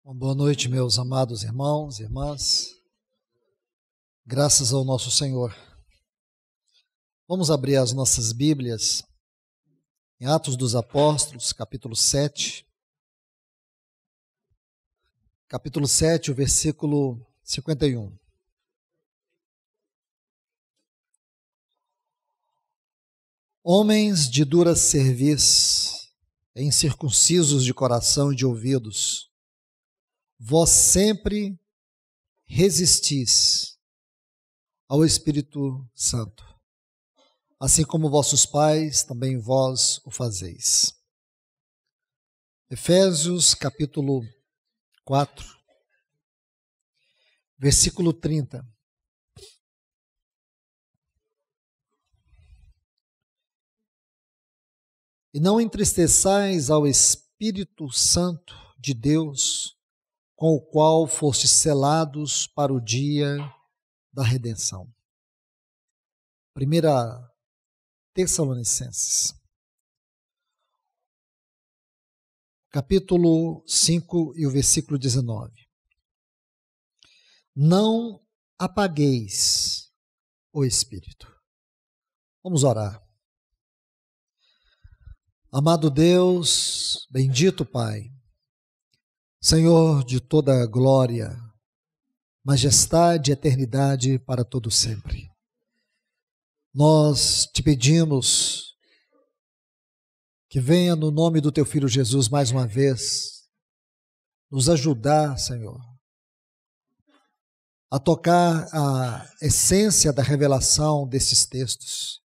Uma boa noite, meus amados irmãos e irmãs. Graças ao nosso Senhor. Vamos abrir as nossas Bíblias em Atos dos Apóstolos, capítulo 7. Capítulo 7, o versículo 51. Homens de dura cerviz, incircuncisos de coração e de ouvidos, vós sempre resistis ao Espírito Santo, assim como vossos pais, também vós o fazeis. Efésios capítulo 4, versículo 30. E não entristeçais ao Espírito Santo de Deus, com o qual fostes selados para o dia da redenção. 1 Tessalonicenses, capítulo 5 e o versículo 19. Não apagueis o Espírito. Vamos orar. Amado Deus, bendito Pai, Senhor de toda a glória, majestade e eternidade para todo sempre. Nós te pedimos que venha no nome do teu Filho Jesus mais uma vez nos ajudar, Senhor, a tocar a essência da revelação desses textos,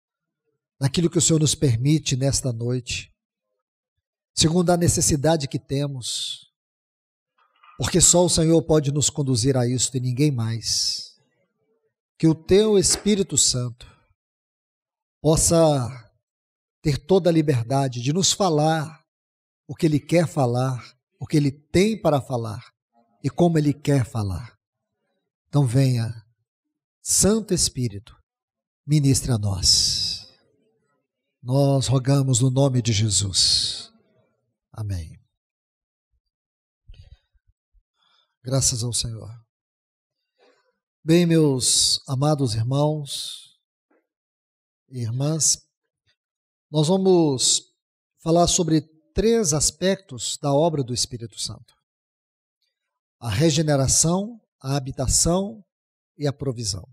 naquilo que o Senhor nos permite nesta noite, segundo a necessidade que temos, porque só o Senhor pode nos conduzir a isso e ninguém mais. Que o teu Espírito Santo possa ter toda a liberdade de nos falar o que Ele quer falar, o que Ele tem para falar e como Ele quer falar. Então venha, Santo Espírito, ministre a nós. Nós rogamos no nome de Jesus. Amém. Graças ao Senhor. Bem, meus amados irmãos e irmãs, nós vamos falar sobre 3 aspectos da obra do Espírito Santo: a regeneração, a habitação e a provisão.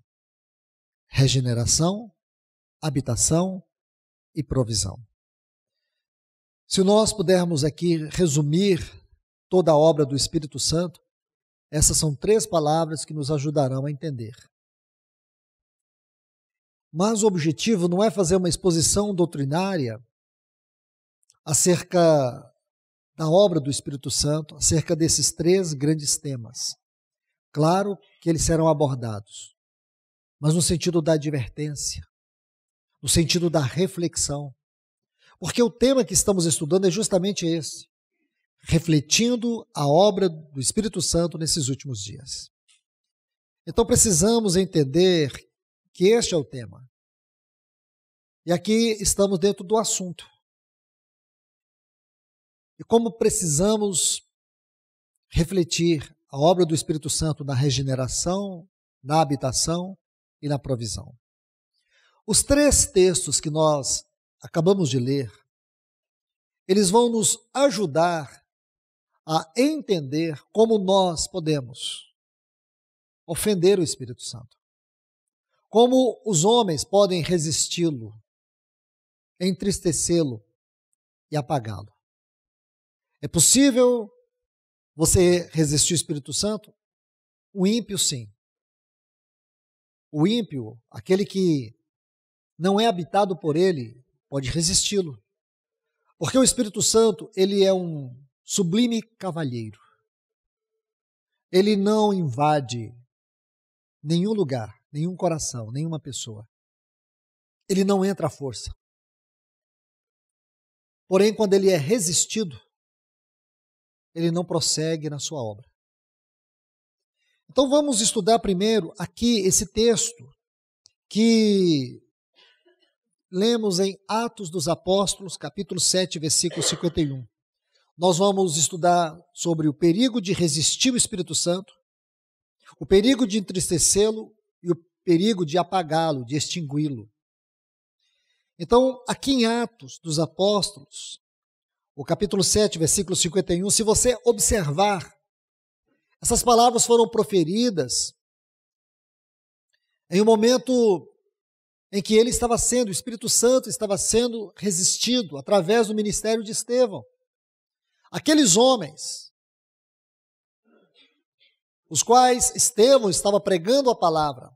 Regeneração, habitação e provisão. Se nós pudermos aqui resumir toda a obra do Espírito Santo, essas são 3 palavras que nos ajudarão a entender. Mas o objetivo não é fazer uma exposição doutrinária acerca da obra do Espírito Santo, acerca desses 3 grandes temas. Claro que eles serão abordados, mas no sentido da advertência, no sentido da reflexão. Porque o tema que estamos estudando é justamente esse: refletindo a obra do Espírito Santo nesses últimos dias. Então precisamos entender que este é o tema. E aqui estamos dentro do assunto. E como precisamos refletir a obra do Espírito Santo na regeneração, na habitação e na provisão. Os 3 textos que nós acabamos de ler, eles vão nos ajudar a entender como nós podemos ofender o Espírito Santo. Como os homens podem resisti-lo, entristecê-lo e apagá-lo. É possível você resistir ao Espírito Santo? O ímpio, sim. O ímpio, aquele que não é habitado por ele, pode resisti-lo. Porque o Espírito Santo, ele é um sublime cavalheiro. Ele não invade nenhum lugar, nenhum coração, nenhuma pessoa. Ele não entra à força. Porém, quando ele é resistido, ele não prossegue na sua obra. Então vamos estudar primeiro aqui esse texto que lemos em Atos dos Apóstolos, capítulo 7, versículo 51. nós vamos estudar sobre o perigo de resistir o Espírito Santo, o perigo de entristecê-lo e o perigo de apagá-lo, de extingui-lo. Então, aqui em Atos dos Apóstolos, o capítulo 7, versículo 51, se você observar, essas palavras foram proferidas em um momento em que ele estava sendo, o Espírito Santo estava sendo resistido através do ministério de Estevão. Aqueles homens, os quais Estevão estava pregando a palavra,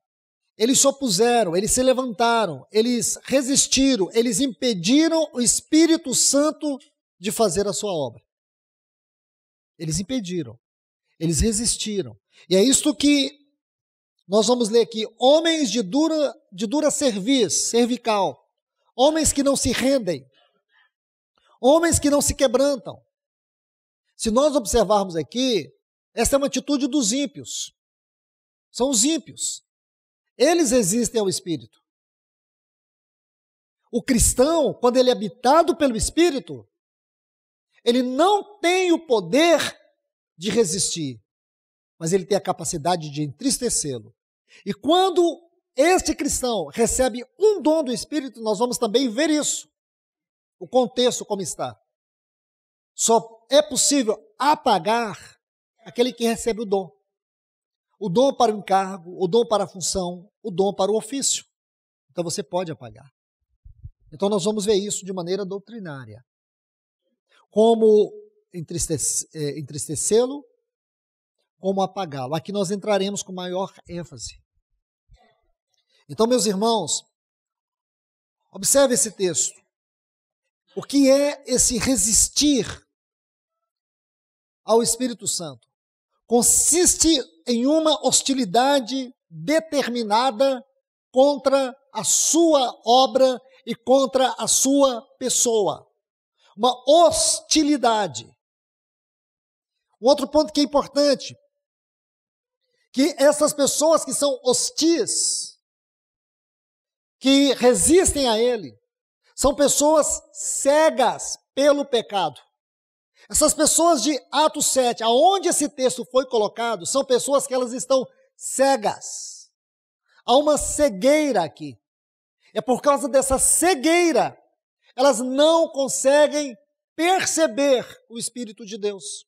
eles se opuseram, eles se levantaram, eles resistiram, eles impediram o Espírito Santo de fazer a sua obra. Eles impediram, eles resistiram. E é isto que nós vamos ler aqui: homens de dura cervical, homens que não se rendem, homens que não se quebrantam. Se nós observarmos aqui, essa é uma atitude dos ímpios. São os ímpios. Eles resistem ao Espírito. O cristão, quando ele é habitado pelo Espírito, ele não tem o poder de resistir, mas ele tem a capacidade de entristecê-lo. E quando este cristão recebe um dom do Espírito, nós vamos também ver isso, o contexto como está. Só é possível apagar aquele que recebe o dom. O dom para o encargo, o dom para a função, o dom para o ofício. Então você pode apagar. Então nós vamos ver isso de maneira doutrinária. Como entristecê-lo, como apagá-lo. Aqui nós entraremos com maior ênfase. Então, meus irmãos, observe esse texto. O que é esse resistir ao Espírito Santo? Consiste em uma hostilidade determinada contra a sua obra e contra a sua pessoa. Uma hostilidade. Um outro ponto que é importante, que essas pessoas que são hostis, que resistem a ele, são pessoas cegas pelo pecado. Essas pessoas de Atos 7, aonde esse texto foi colocado, são pessoas que elas estão cegas. Há uma cegueira aqui. É por causa dessa cegueira, elas não conseguem perceber o Espírito de Deus.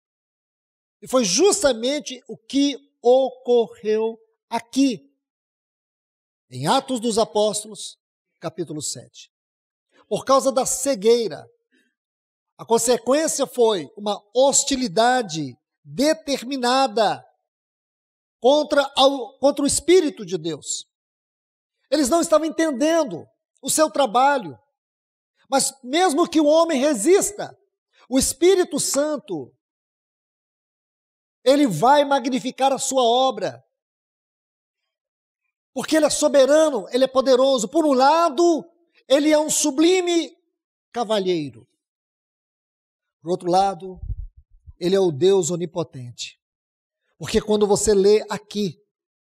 E foi justamente o que ocorreu aqui, em Atos dos Apóstolos, capítulo 7. Por causa da cegueira, a consequência foi uma hostilidade determinada contra o Espírito de Deus. Eles não estavam entendendo o seu trabalho, mas mesmo que o homem resista, o Espírito Santo, ele vai magnificar a sua obra, porque ele é soberano, ele é poderoso. Por um lado, ele é um sublime cavalheiro. Por outro lado, ele é o Deus onipotente. Porque quando você lê aqui,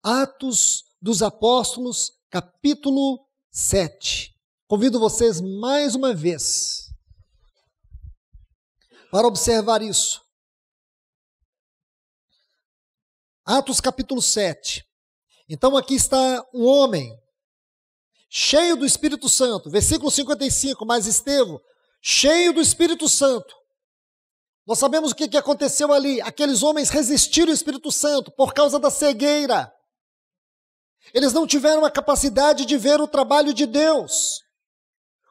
Atos dos Apóstolos, capítulo 7, convido vocês mais uma vez para observar isso. Atos capítulo 7. Então aqui está um homem cheio do Espírito Santo. Versículo 55, mas Estevão, cheio do Espírito Santo. Nós sabemos o que aconteceu ali. Aqueles homens resistiram ao Espírito Santo por causa da cegueira. Eles não tiveram a capacidade de ver o trabalho de Deus.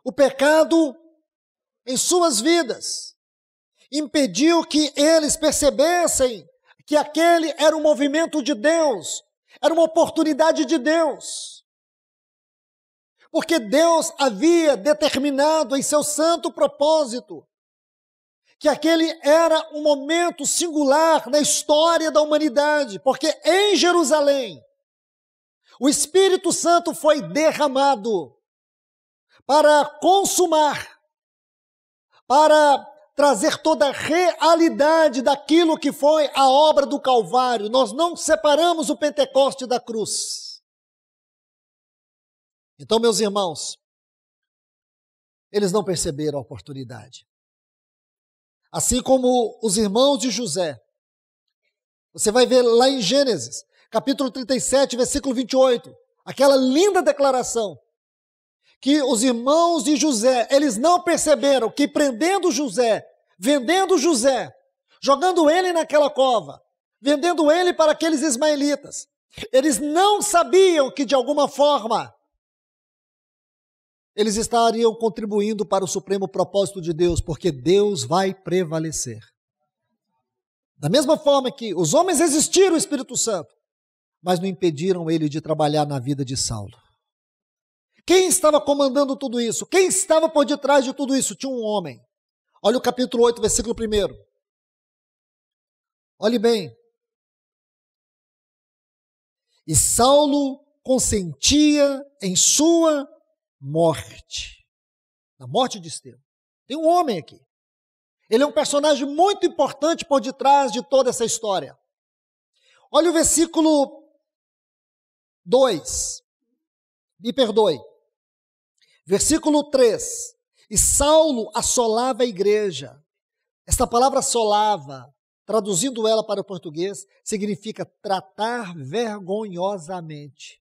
O pecado em suas vidas impediu que eles percebessem que aquele era um movimento de Deus, era uma oportunidade de Deus. Porque Deus havia determinado em seu santo propósito que aquele era um momento singular na história da humanidade, porque em Jerusalém o Espírito Santo foi derramado para consumar, para trazer toda a realidade daquilo que foi a obra do Calvário. Nós não separamos o Pentecoste da cruz. Então, meus irmãos, eles não perceberam a oportunidade. assim como os irmãos de José. Você vai ver lá em Gênesis, capítulo 37, versículo 28, aquela linda declaração, que os irmãos de José, eles não perceberam que prendendo José, vendendo José, jogando ele naquela cova, vendendo ele para aqueles ismaelitas, eles não sabiam que de alguma forma eles estariam contribuindo para o supremo propósito de Deus, porque Deus vai prevalecer. Da mesma forma que os homens resistiram ao Espírito Santo, mas não impediram ele de trabalhar na vida de Saulo. Quem estava comandando tudo isso? Quem estava por detrás de tudo isso? Tinha um homem. Olha o capítulo 8, versículo 1. Olhe bem. E Saulo consentia em sua morte. Na morte de Estevão. Tem um homem aqui. Ele é um personagem muito importante por detrás de toda essa história. Olha o versículo 2. Me perdoe. Versículo 3. E Saulo assolava a igreja. Esta palavra assolava, traduzindo ela para o português, significa tratar vergonhosamente.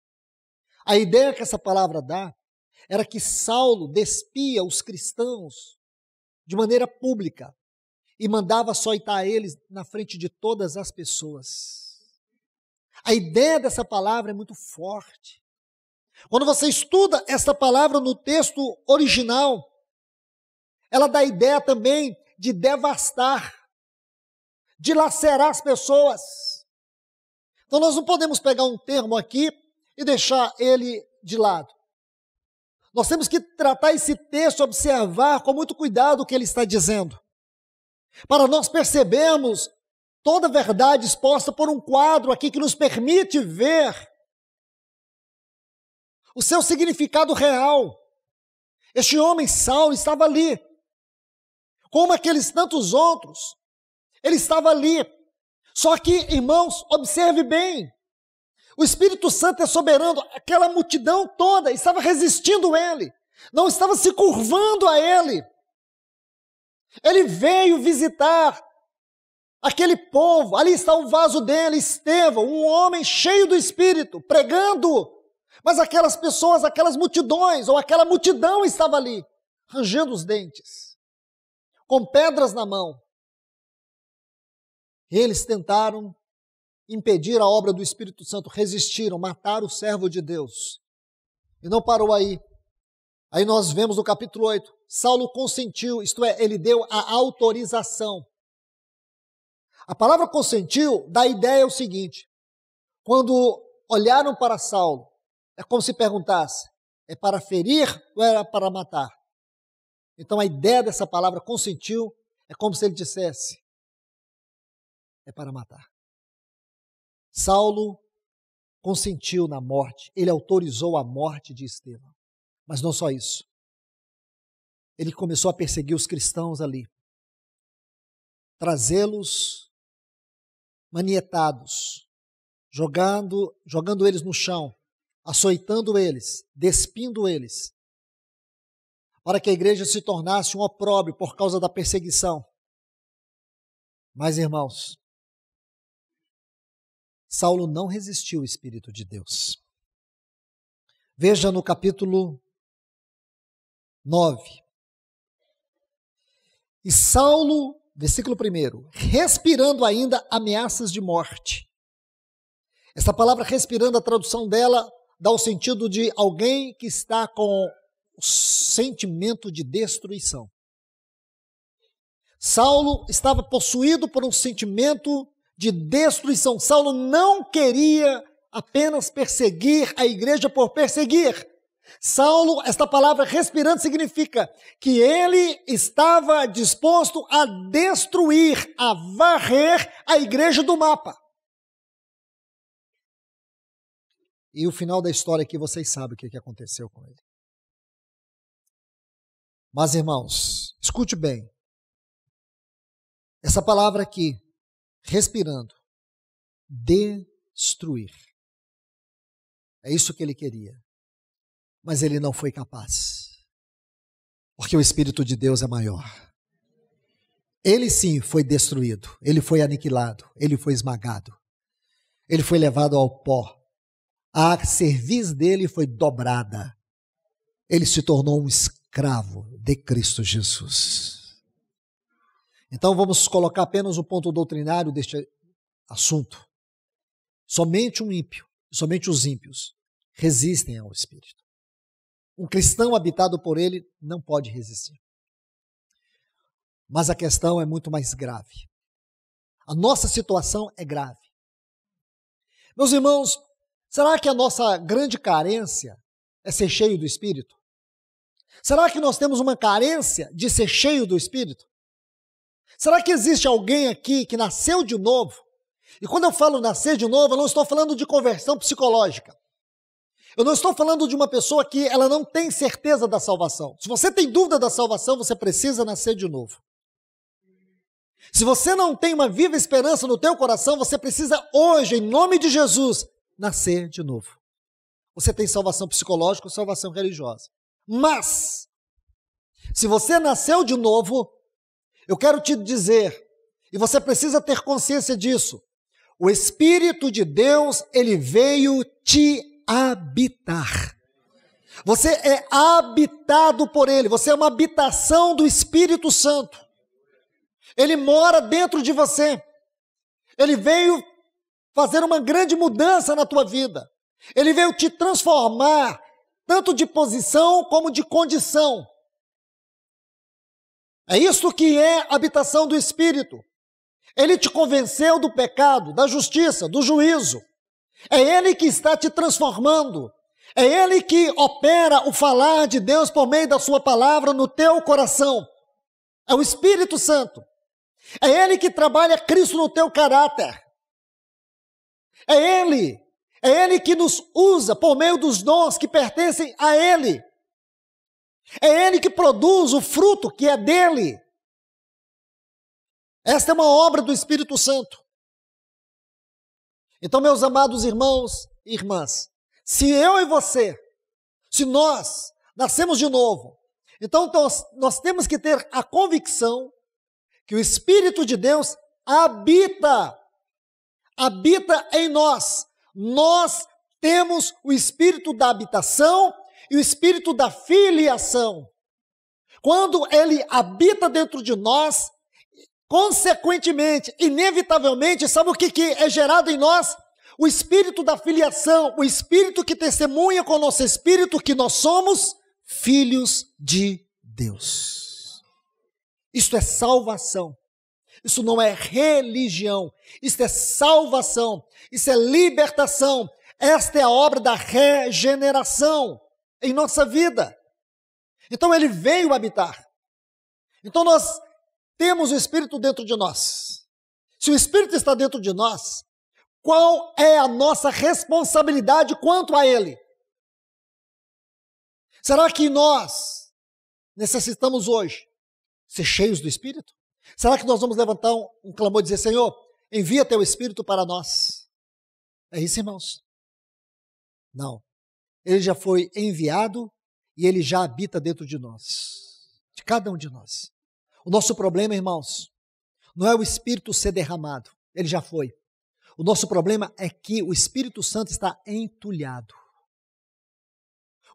A ideia que essa palavra dá era que Saulo despia os cristãos de maneira pública e mandava açoitar eles na frente de todas as pessoas. A ideia dessa palavra é muito forte. Quando você estuda essa palavra no texto original, ela dá a ideia também de devastar, de lacerar as pessoas. Então nós não podemos pegar um termo aqui e deixar ele de lado. Nós temos que tratar esse texto, observar com muito cuidado o que ele está dizendo, para nós percebermos toda a verdade exposta por um quadro aqui que nos permite ver o seu significado real. Este homem, Saulo, estava ali, como aqueles tantos outros, ele estava ali. Só que, irmãos, observe bem, o Espírito Santo é soberano, aquela multidão toda estava resistindo a ele, não estava se curvando a ele. Ele veio visitar aquele povo, ali está o vaso dele, Estevão, um homem cheio do Espírito, pregando, mas aquelas pessoas, aquelas multidões, ou aquela multidão estava ali, rangendo os dentes, com pedras na mão. Eles tentaram impedir a obra do Espírito Santo, resistiram, mataram o servo de Deus. E não parou aí. Aí nós vemos no capítulo 8, Saulo consentiu, isto é, ele deu a autorização. A palavra consentiu dá a ideia o seguinte: quando olharam para Saulo, é como se perguntasse, é para ferir ou era para matar? Então a ideia dessa palavra consentiu é como se ele dissesse, é para matar. Saulo consentiu na morte, ele autorizou a morte de Estevão. Mas não só isso. Ele começou a perseguir os cristãos ali, trazê-los manietados, jogando eles no chão, açoitando eles, despindo eles, para que a igreja se tornasse um opróbrio por causa da perseguição. Mas, irmãos, Saulo não resistiu ao Espírito de Deus. Veja no capítulo 9. E Saulo, versículo 1, respirando ainda ameaças de morte. Essa palavra respirando, a tradução dela dá o sentido de alguém que está com o sentimento de destruição. Saulo estava possuído por um sentimento de destruição. Saulo não queria apenas perseguir a igreja por perseguir. Saulo, esta palavra respirando significa que ele estava disposto a destruir, a varrer a igreja do mapa. E o final da história aqui, vocês sabem o que aconteceu com ele. Mas, irmãos, escute bem. Essa palavra aqui, respirando, destruir. É isso que ele queria. Mas ele não foi capaz. Porque o Espírito de Deus é maior. Ele sim foi destruído, ele foi aniquilado, ele foi esmagado, ele foi levado ao pó, a cerviz dele foi dobrada, ele se tornou um escravo de Cristo Jesus. Então vamos colocar apenas o ponto doutrinário deste assunto. Somente um ímpio, somente os ímpios resistem ao Espírito. Um cristão habitado por ele não pode resistir. Mas a questão é muito mais grave. A nossa situação é grave. Meus irmãos, será que a nossa grande carência é ser cheio do Espírito? Será que nós temos uma carência de ser cheio do Espírito? Será que existe alguém aqui que nasceu de novo? E quando eu falo nascer de novo, eu não estou falando de conversão psicológica. Eu não estou falando de uma pessoa que ela não tem certeza da salvação. Se você tem dúvida da salvação, você precisa nascer de novo. Se você não tem uma viva esperança no teu coração, você precisa hoje, em nome de Jesus, nascer de novo. Você tem salvação psicológica ou salvação religiosa. Mas, se você nasceu de novo, eu quero te dizer, e você precisa ter consciência disso, o Espírito de Deus, ele veio te habitar. Você é habitado por ele, você é uma habitação do Espírito Santo. Ele mora dentro de você. Ele veio fazer uma grande mudança na tua vida. Ele veio te transformar, tanto de posição como de condição. É isso que é a habitação do Espírito. Ele te convenceu do pecado, da justiça, do juízo. É Ele que está te transformando. É Ele que opera o falar de Deus por meio da sua palavra no teu coração. É o Espírito Santo. É Ele que trabalha Cristo no teu caráter. É Ele que nos usa por meio dos dons que pertencem a Ele. É Ele que produz o fruto que é dele. Esta é uma obra do Espírito Santo. Então, meus amados irmãos e irmãs, se eu e você, se nós nascemos de novo, então nós temos que ter a convicção que o Espírito de Deus habita em nós. Nós temos o Espírito da habitação e o Espírito da filiação. Quando ele habita dentro de nós, consequentemente, inevitavelmente, sabe o que é gerado em nós? O Espírito da filiação, o Espírito que testemunha com o nosso Espírito que nós somos filhos de Deus. Isto é salvação. Isso não é religião. Isso é salvação. Isso é libertação. Esta é a obra da regeneração em nossa vida. Então ele veio habitar. Então nós temos o Espírito dentro de nós. Se o Espírito está dentro de nós, qual é a nossa responsabilidade quanto a ele? Será que nós necessitamos hoje ser cheios do Espírito? Será que nós vamos levantar um clamor e dizer, Senhor, envia teu Espírito para nós? É isso, irmãos? Não. Ele já foi enviado e ele já habita dentro de nós, de cada um de nós. O nosso problema, irmãos, não é o Espírito ser derramado, ele já foi. O nosso problema é que o Espírito Santo está entulhado.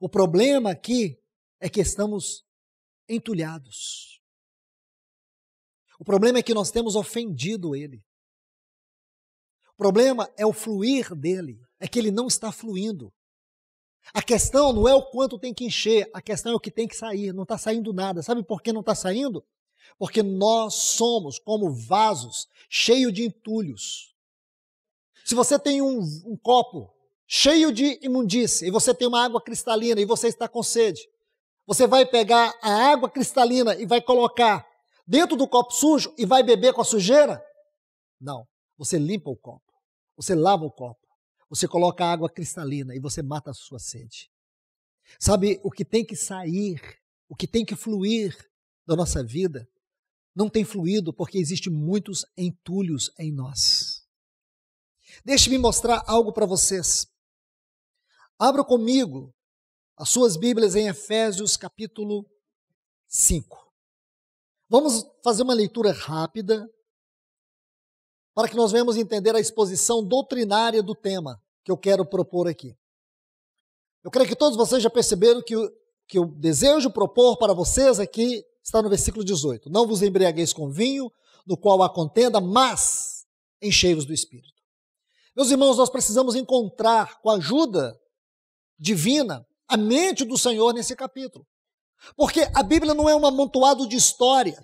O problema aqui é que estamos entulhados. O problema é que nós temos ofendido ele. O problema é o fluir dele, é que ele não está fluindo. A questão não é o quanto tem que encher, a questão é o que tem que sair, não está saindo nada. Sabe por que não está saindo? Porque nós somos como vasos cheios de entulhos. Se você tem um copo cheio de imundícia e você tem uma água cristalina e você está com sede, você vai pegar a água cristalina e vai colocar dentro do copo sujo e vai beber com a sujeira? Não, você limpa o copo, você lava o copo, você coloca a água cristalina e você mata a sua sede. Sabe, o que tem que sair, o que tem que fluir da nossa vida, não tem fluído porque existem muitos entulhos em nós. Deixe-me mostrar algo para vocês. Abra comigo as suas Bíblias em Efésios capítulo 5. Vamos fazer uma leitura rápida para que nós venhamos entender a exposição doutrinária do tema que eu quero propor aqui. Eu creio que todos vocês já perceberam que eu desejo propor para vocês aqui está no versículo 18. Não vos embriagueis com vinho, no qual há contenda, mas enchei-vos do Espírito. Meus irmãos, nós precisamos encontrar, com a ajuda divina, a mente do Senhor nesse capítulo. Porque a Bíblia não é um amontoado de histórias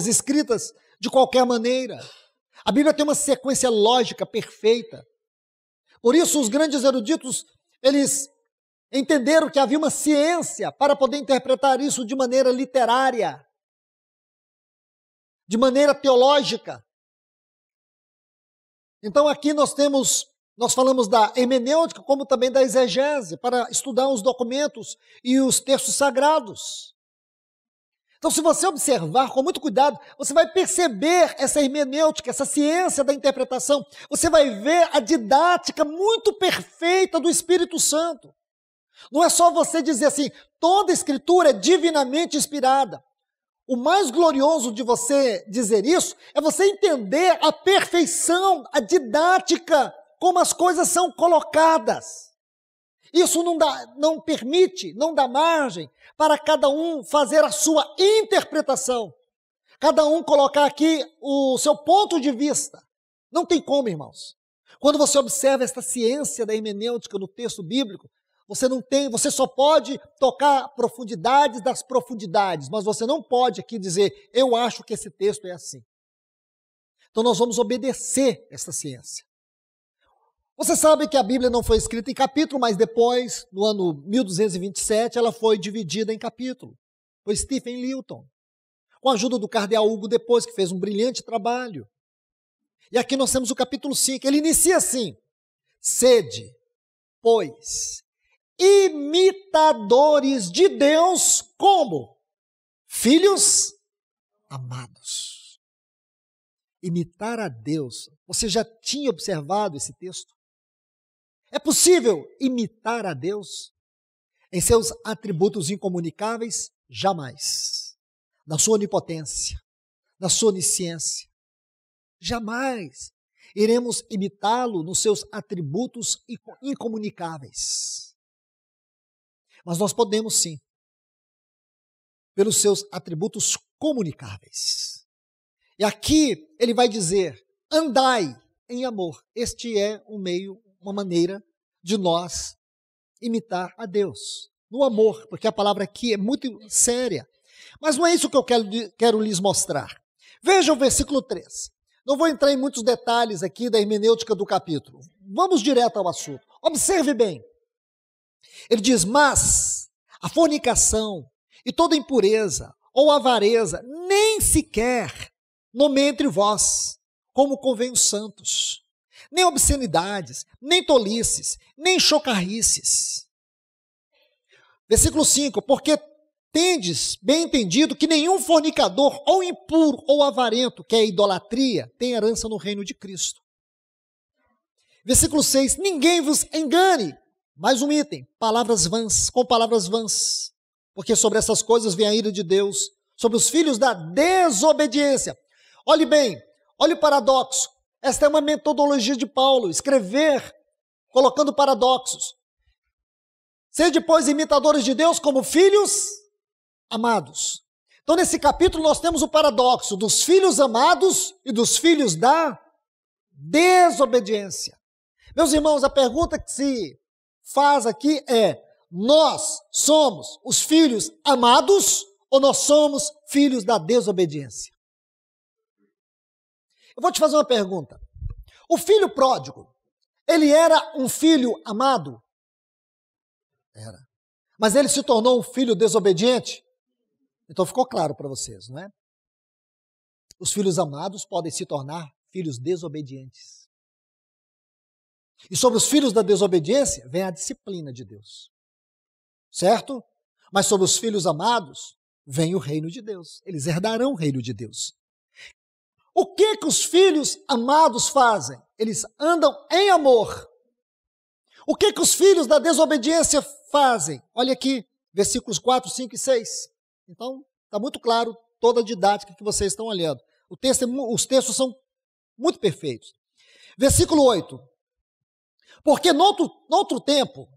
escritas de qualquer maneira. A Bíblia tem uma sequência lógica perfeita. Por isso, os grandes eruditos, eles entenderam que havia uma ciência para poder interpretar isso de maneira literária, de maneira teológica. Então, aqui nós falamos da hermenêutica, como também da exegese, para estudar os documentos e os textos sagrados. Então, se você observar com muito cuidado, você vai perceber essa hermenêutica, essa ciência da interpretação. Você vai ver a didática muito perfeita do Espírito Santo. Não é só você dizer assim, toda escritura é divinamente inspirada. O mais glorioso de você dizer isso é você entender a perfeição, a didática, como as coisas são colocadas. Isso não dá margem para cada um fazer a sua interpretação. Cada um colocar aqui o seu ponto de vista. Não tem como, irmãos. Quando você observa esta ciência da hermenêutica no texto bíblico, você só pode tocar profundidades das profundidades, mas você não pode aqui dizer, eu acho que esse texto é assim. Então nós vamos obedecer essa ciência. Você sabe que a Bíblia não foi escrita em capítulo, mas depois, no ano 1227, ela foi dividida em capítulo. Foi Stephen Newton, com a ajuda do cardeal Hugo depois, que fez um brilhante trabalho. E aqui nós temos o capítulo 5. Ele inicia assim: sede, pois, imitadores de Deus como filhos amados. Imitar a Deus. Você já tinha observado esse texto? É possível imitar a Deus em seus atributos incomunicáveis? Jamais. Na sua onipotência, na sua onisciência. Jamais iremos imitá-lo nos seus atributos incomunicáveis. Mas nós podemos sim, pelos seus atributos comunicáveis. E aqui ele vai dizer, andai em amor. Este é uma maneira de nós imitar a Deus. No amor, porque a palavra aqui é muito séria. Mas não é isso que eu quero lhes mostrar. Veja o versículo 3. Não vou entrar em muitos detalhes aqui da hermenêutica do capítulo. Vamos direto ao assunto. Observe bem. Ele diz, mas a fornicação e toda impureza ou avareza nem sequer nomeie entre vós, como convém os santos. Nem obscenidades, nem tolices, nem chocarrices. Versículo 5, porque tendes bem entendido que nenhum fornicador, ou impuro, ou avarento, que é idolatria, tem herança no reino de Cristo. Versículo 6, ninguém vos engane, mais um item, com palavras vãs, porque sobre essas coisas vem a ira de Deus, sobre os filhos da desobediência. Olhe bem, olhe o paradoxo. Esta é uma metodologia de Paulo, escrever colocando paradoxos. Sede, pois, imitadores de Deus como filhos amados. Então, nesse capítulo, nós temos o paradoxo dos filhos amados e dos filhos da desobediência. Meus irmãos, a pergunta que se faz aqui é, nós somos os filhos amados ou nós somos filhos da desobediência? Eu vou te fazer uma pergunta. O filho pródigo, ele era um filho amado? Era. Mas ele se tornou um filho desobediente? Então ficou claro para vocês, não é? Os filhos amados podem se tornar filhos desobedientes. E sobre os filhos da desobediência vem a disciplina de Deus. Certo? Mas sobre os filhos amados vem o reino de Deus. Eles herdarão o reino de Deus. O que os filhos amados fazem? Eles andam em amor. O que os filhos da desobediência fazem? Olha aqui, versículos 4, 5 e 6. Então, Está muito claro toda a didática que vocês estão olhando. Os textos são muito perfeitos. Versículo 8. Porque no outro tempo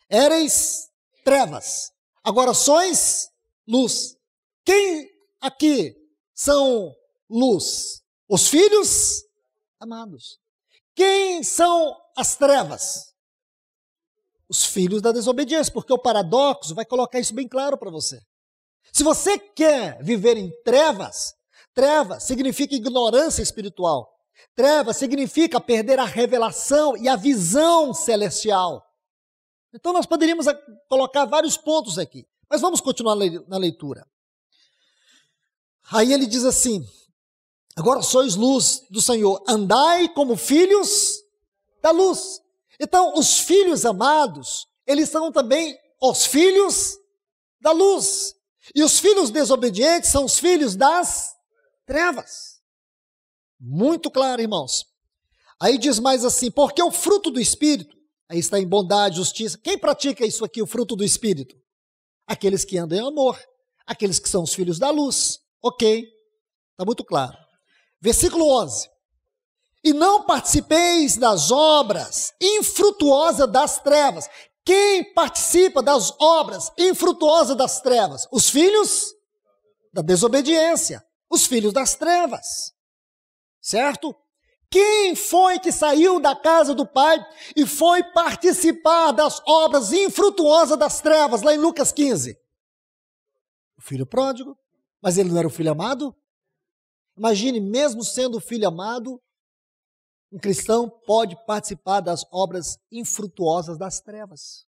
éreis trevas, agora sois luz. Quem aqui são luz? Os filhos amados. Quem são as trevas? Os filhos da desobediência, porque o paradoxo vai colocar isso bem claro para você. Se você quer viver em trevas, trevas significa ignorância espiritual. Trevas significa perder a revelação e a visão celestial. Então nós poderíamos colocar vários pontos aqui, mas vamos continuar na leitura. Aí ele diz assim: agora sois luz do Senhor, andai como filhos da luz. Então os filhos amados, eles são também os filhos da luz. E os filhos desobedientes são os filhos das trevas. Muito claro, irmãos. Aí diz mais assim: porque o fruto do Espírito, aí está em bondade, justiça. Quem pratica isso aqui, o fruto do Espírito? Aqueles que andam em amor, aqueles que são os filhos da luz. Ok, está muito claro. Versículo 11. E não participeis das obras infrutuosas das trevas. Quem participa das obras infrutuosas das trevas? Os filhos da desobediência, os filhos das trevas. Certo? Quem foi que saiu da casa do Pai e foi participar das obras infrutuosas das trevas, lá em Lucas 15? O filho pródigo. Mas ele não era o filho amado? Imagine, mesmo sendo o filho amado, um cristão pode participar das obras infrutuosas das trevas.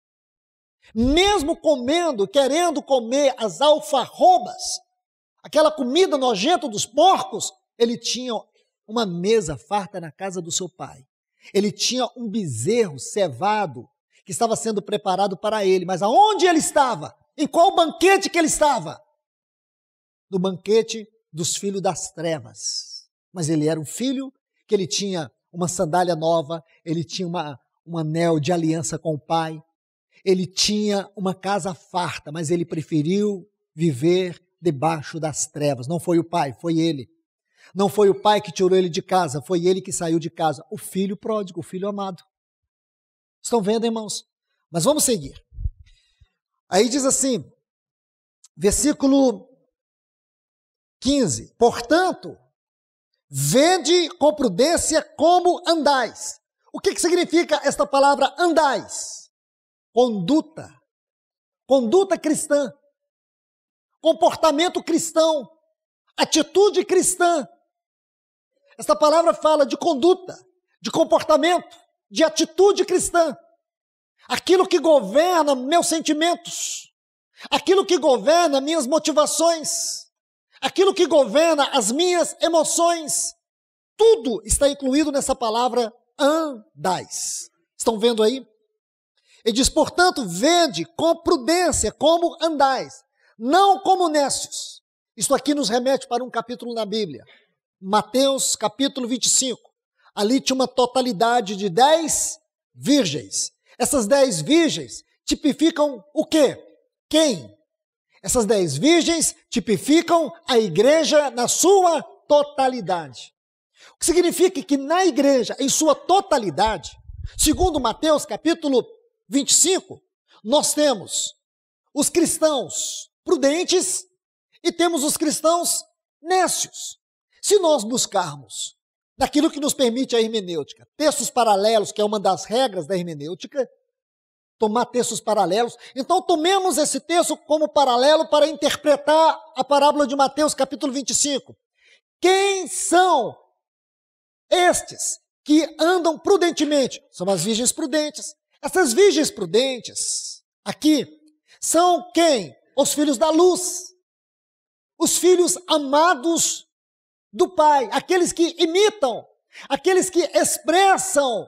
Mesmo comendo, querendo comer as alfarrobas, aquela comida nojenta dos porcos, ele tinha uma mesa farta na casa do seu pai. Ele tinha um bezerro cevado que estava sendo preparado para ele. Mas aonde ele estava? Em qual banquete que ele estava? No banquete dos filhos das trevas. Mas ele era um filho que ele tinha uma sandália nova, ele tinha um anel de aliança com o pai, ele tinha uma casa farta, mas ele preferiu viver debaixo das trevas. Não foi o pai, foi ele. Não foi o pai que tirou ele de casa, foi ele que saiu de casa. O filho pródigo, o filho amado. Estão vendo, irmãos? Mas vamos seguir. Aí diz assim, versículo 15. Portanto, vede com prudência como andais. O que significa esta palavra andais? Conduta. Conduta cristã. Comportamento cristão. Atitude cristã. Esta palavra fala de conduta, de comportamento, de atitude cristã. Aquilo que governa meus sentimentos, aquilo que governa minhas motivações, aquilo que governa as minhas emoções, tudo está incluído nessa palavra andais. Estão vendo aí? Ele diz, portanto, vede com prudência como andais, não como necios. Isto aqui nos remete para um capítulo na Bíblia, Mateus capítulo 25. Ali tinha uma totalidade de 10 virgens. Essas 10 virgens tipificam o quê? Quem? Essas 10 virgens tipificam a igreja na sua totalidade. O que significa que na igreja, em sua totalidade, segundo Mateus capítulo 25, nós temos os cristãos prudentes e temos os cristãos nécios. Se nós buscarmos naquilo que nos permite a hermenêutica, textos paralelos, que é uma das regras da hermenêutica, tomar textos paralelos, então tomemos esse texto como paralelo para interpretar a parábola de Mateus capítulo 25. Quem são estes que andam prudentemente? São as virgens prudentes. Essas virgens prudentes aqui são quem? Os filhos da luz, os filhos amados do Pai, aqueles que imitam, aqueles que expressam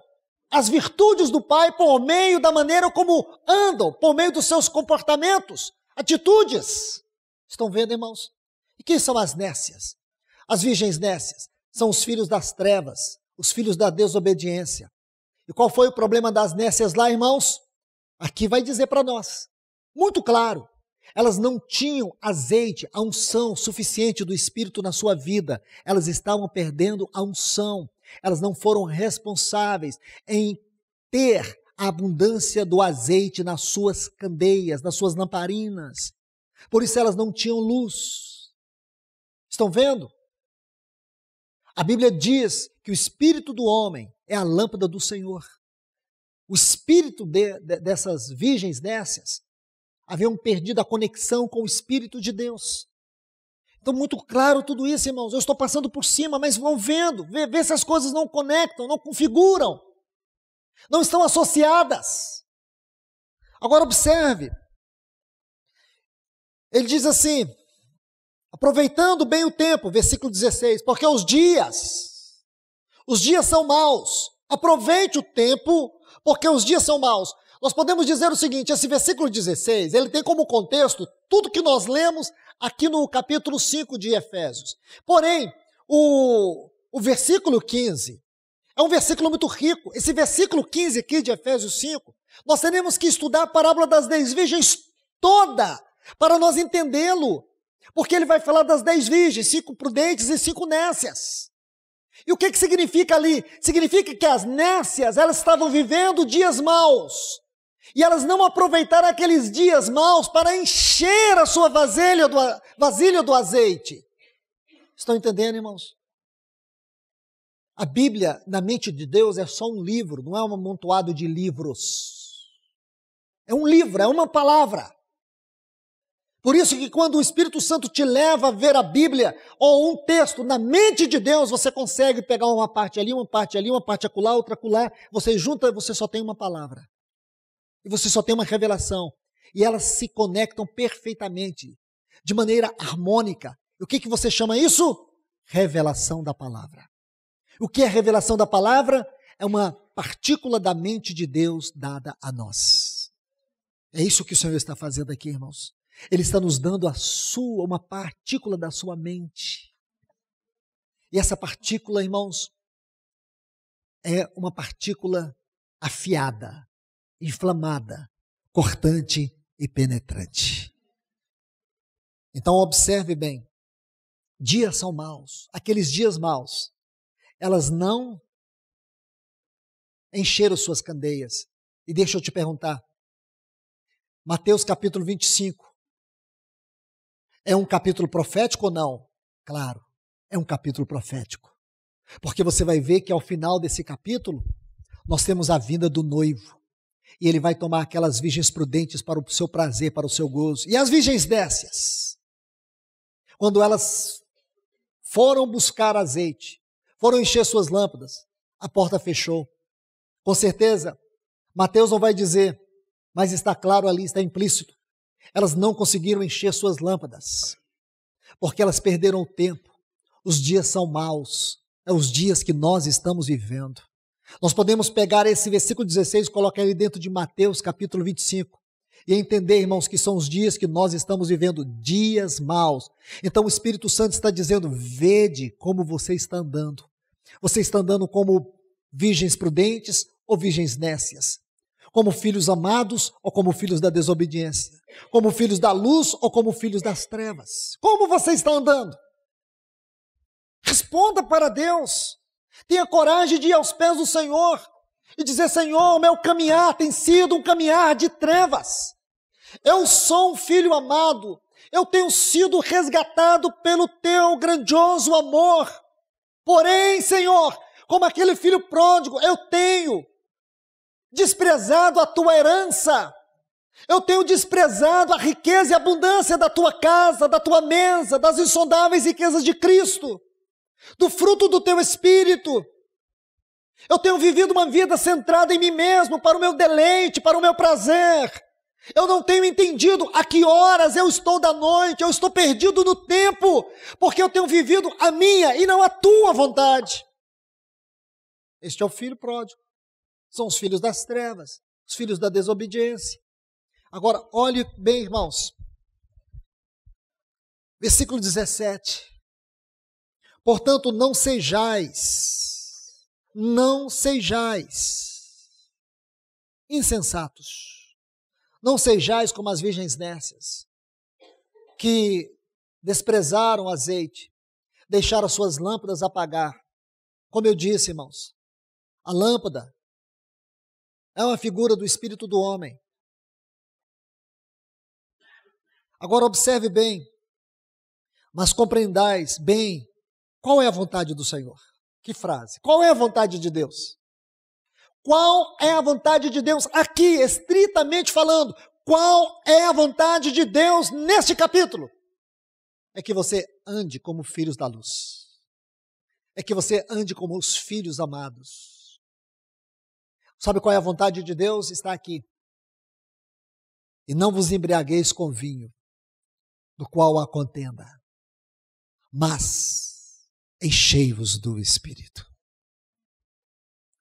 as virtudes do Pai por meio da maneira como andam, por meio dos seus comportamentos, atitudes. Estão vendo, irmãos? E quem são as nécias? As virgens nécias são os filhos das trevas, os filhos da desobediência. E qual foi o problema das nécias lá, irmãos? Aqui vai dizer para nós, muito claro, elas não tinham azeite, a unção suficiente do Espírito na sua vida, elas estavam perdendo a unção, elas não foram responsáveis em ter a abundância do azeite nas suas candeias, nas suas lamparinas, por isso elas não tinham luz. Estão vendo? A Bíblia diz que o espírito do homem é a lâmpada do Senhor. O espírito dessas virgens nécias haviam perdido a conexão com o Espírito de Deus. Então, muito claro tudo isso, irmãos. Eu estou passando por cima, mas vão vendo, vê se as coisas não conectam, não configuram, não estão associadas. Agora observe, ele diz assim, aproveitando bem o tempo, versículo 16, porque os dias são maus, aproveite o tempo, porque os dias são maus. Nós podemos dizer o seguinte, esse versículo 16, ele tem como contexto tudo que nós lemos aqui no capítulo 5 de Efésios. Porém, o versículo 15 é um versículo muito rico. Esse versículo 15 aqui de Efésios 5, nós teremos que estudar a parábola das 10 virgens toda, para nós entendê-lo. Porque ele vai falar das 10 virgens, 5 prudentes e 5 nécias. E o que significa ali? Significa que as nécias, elas estavam vivendo dias maus. E elas não aproveitaram aqueles dias maus para encher a sua vasilha do azeite. Estão entendendo, irmãos? A Bíblia, na mente de Deus, é só um livro, não é um amontoado de livros. É um livro, é uma palavra. Por isso que quando o Espírito Santo te leva a ver a Bíblia ou um texto na mente de Deus, você consegue pegar uma parte ali, uma parte acolá, outra acolá, você junta, você só tem uma palavra. E você só tem uma revelação. E elas se conectam perfeitamente, de maneira harmônica. E o que você chama isso? Revelação da palavra. O que é revelação da palavra? É uma partícula da mente de Deus dada a nós. É isso que o Senhor está fazendo aqui, irmãos. Ele está nos dando uma partícula da sua mente. E essa partícula, irmãos, é uma partícula afiada, inflamada, cortante e penetrante. Então observe bem, dias são maus, aqueles dias maus, elas não encheram suas candeias. E deixa eu te perguntar, Mateus capítulo 25, é um capítulo profético ou não? Claro, é um capítulo profético. Porque você vai ver que ao final desse capítulo, nós temos a vinda do noivo. E ele vai tomar aquelas virgens prudentes para o seu prazer, para o seu gozo. E as virgens nécias, quando elas foram buscar azeite, foram encher suas lâmpadas, a porta fechou. Com certeza, Mateus não vai dizer, mas está claro ali, está implícito. Elas não conseguiram encher suas lâmpadas, porque elas perderam o tempo. Os dias são maus, é os dias que nós estamos vivendo. Nós podemos pegar esse versículo 16 e colocar ele dentro de Mateus capítulo 25 e entender, irmãos, que são os dias que nós estamos vivendo, dias maus. Então o Espírito Santo está dizendo, vede como você está andando. Você está andando como virgens prudentes ou virgens nécias? Como filhos amados ou como filhos da desobediência? Como filhos da luz ou como filhos das trevas? Como você está andando? Responda para Deus. Tenha coragem de ir aos pés do Senhor e dizer, Senhor, o meu caminhar tem sido um caminhar de trevas. Eu sou um filho amado. Eu tenho sido resgatado pelo teu grandioso amor. Porém, Senhor, como aquele filho pródigo, eu tenho desprezado a tua herança. Eu tenho desprezado a riqueza e a abundância da tua casa, da tua mesa, das insondáveis riquezas de Cristo, do fruto do teu Espírito. Eu tenho vivido uma vida centrada em mim mesmo, para o meu deleite, para o meu prazer. Eu não tenho entendido a que horas eu estou da noite, eu estou perdido no tempo, porque eu tenho vivido a minha e não a tua vontade. Este é o filho pródigo. São os filhos das trevas, os filhos da desobediência. Agora, olhe bem, irmãos. Versículo 17. Portanto, não sejais insensatos. Não sejais como as virgens nécias. que desprezaram o azeite, deixaram as suas lâmpadas apagar. Como eu disse, irmãos, a lâmpada é uma figura do espírito do homem. Agora observe bem, mas compreendais bem qual é a vontade do Senhor. Que frase? Qual é a vontade de Deus? Qual é a vontade de Deus aqui, estritamente falando? Qual é a vontade de Deus neste capítulo? É que você ande como filhos da luz. É que você ande como os filhos amados. Sabe qual é a vontade de Deus? Está aqui. E não vos embriagueis com vinho, do qual há contenda, mas enchei-vos do Espírito.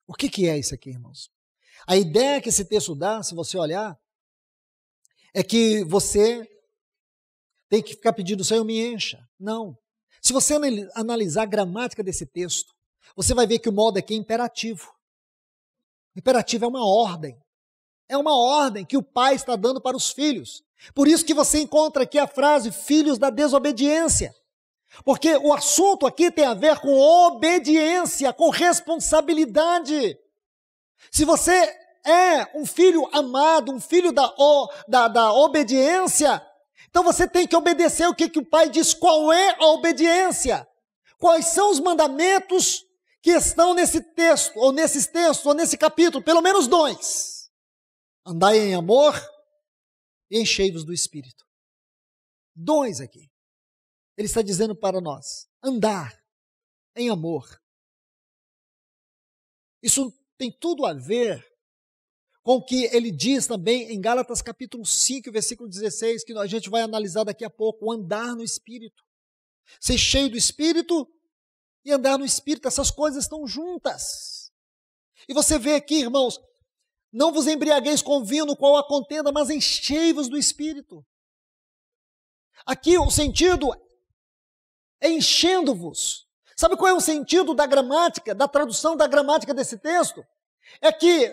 O que é isso aqui, irmãos? A ideia que esse texto dá, se você olhar, é que você tem que ficar pedindo, Senhor, me encha. Não. Se você analisar a gramática desse texto, você vai ver que o modo aqui é imperativo. Imperativo é uma ordem. É uma ordem que o pai está dando para os filhos. Por isso que você encontra aqui a frase, filhos da desobediência. Porque o assunto aqui tem a ver com obediência, com responsabilidade. Se você é um filho amado, um filho da obediência, então você tem que obedecer o que o pai diz. Qual é a obediência? Quais são os mandamentos que estão nesse texto, ou nesses textos, ou nesse capítulo? Pelo menos 2. Andai em amor e enchei-vos do Espírito. 2 aqui. Ele está dizendo para nós, andar em amor. Isso tem tudo a ver com o que ele diz também em Gálatas capítulo 5, versículo 16, que a gente vai analisar daqui a pouco, o andar no Espírito. Ser cheio do Espírito e andar no Espírito, essas coisas estão juntas. E você vê aqui, irmãos, não vos embriagueis com vinho no qual há contenda, mas enchei-vos do Espírito. Aqui o sentido é enchendo-vos. Sabe qual é o sentido da gramática, da tradução da gramática desse texto? É que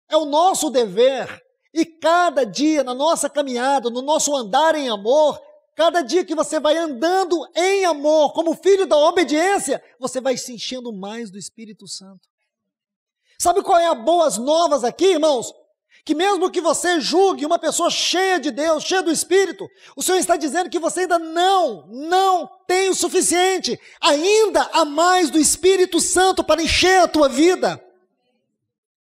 é o nosso dever, e cada dia na nossa caminhada, no nosso andar em amor, cada dia que você vai andando em amor, como filho da obediência, você vai se enchendo mais do Espírito Santo. Sabe qual é a boas novas aqui, irmãos? Que mesmo que você julgue uma pessoa cheia de Deus, cheia do Espírito, o Senhor está dizendo que você ainda não tem o suficiente. Ainda há mais do Espírito Santo para encher a tua vida.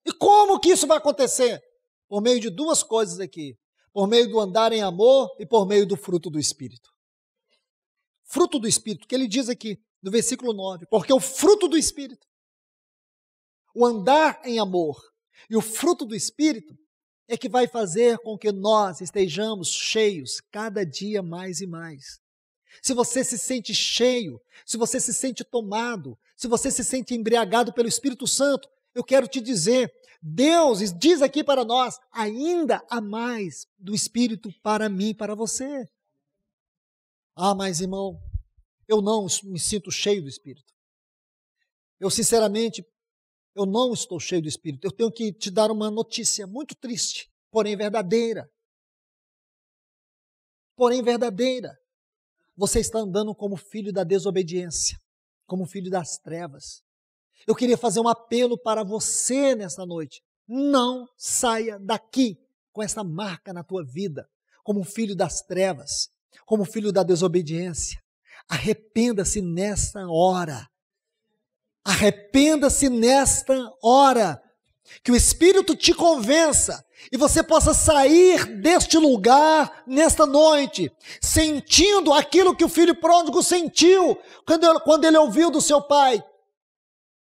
E como que isso vai acontecer? Por meio de 2 coisas aqui. Por meio do andar em amor e por meio do fruto do Espírito. Fruto do Espírito, que ele diz aqui no versículo 9. Porque o fruto do Espírito, o andar em amor e o fruto do Espírito, é que vai fazer com que nós estejamos cheios cada dia mais e mais. Se você se sente cheio, se você se sente tomado, se você se sente embriagado pelo Espírito Santo, eu quero te dizer, Deus diz aqui para nós, ainda há mais do Espírito para mim, para você. Ah, mas irmão, eu não me sinto cheio do Espírito. Eu sinceramente, eu não estou cheio do Espírito. Eu tenho que te dar uma notícia muito triste, porém verdadeira. Porém verdadeira. Você está andando como filho da desobediência, como filho das trevas. Eu queria fazer um apelo para você nesta noite. Não saia daqui com essa marca na tua vida, como filho das trevas, como filho da desobediência. Arrependa-se nesta hora. Arrependa-se nesta hora, que o Espírito te convença e você possa sair deste lugar nesta noite, sentindo aquilo que o filho pródigo sentiu quando ele ouviu do seu pai,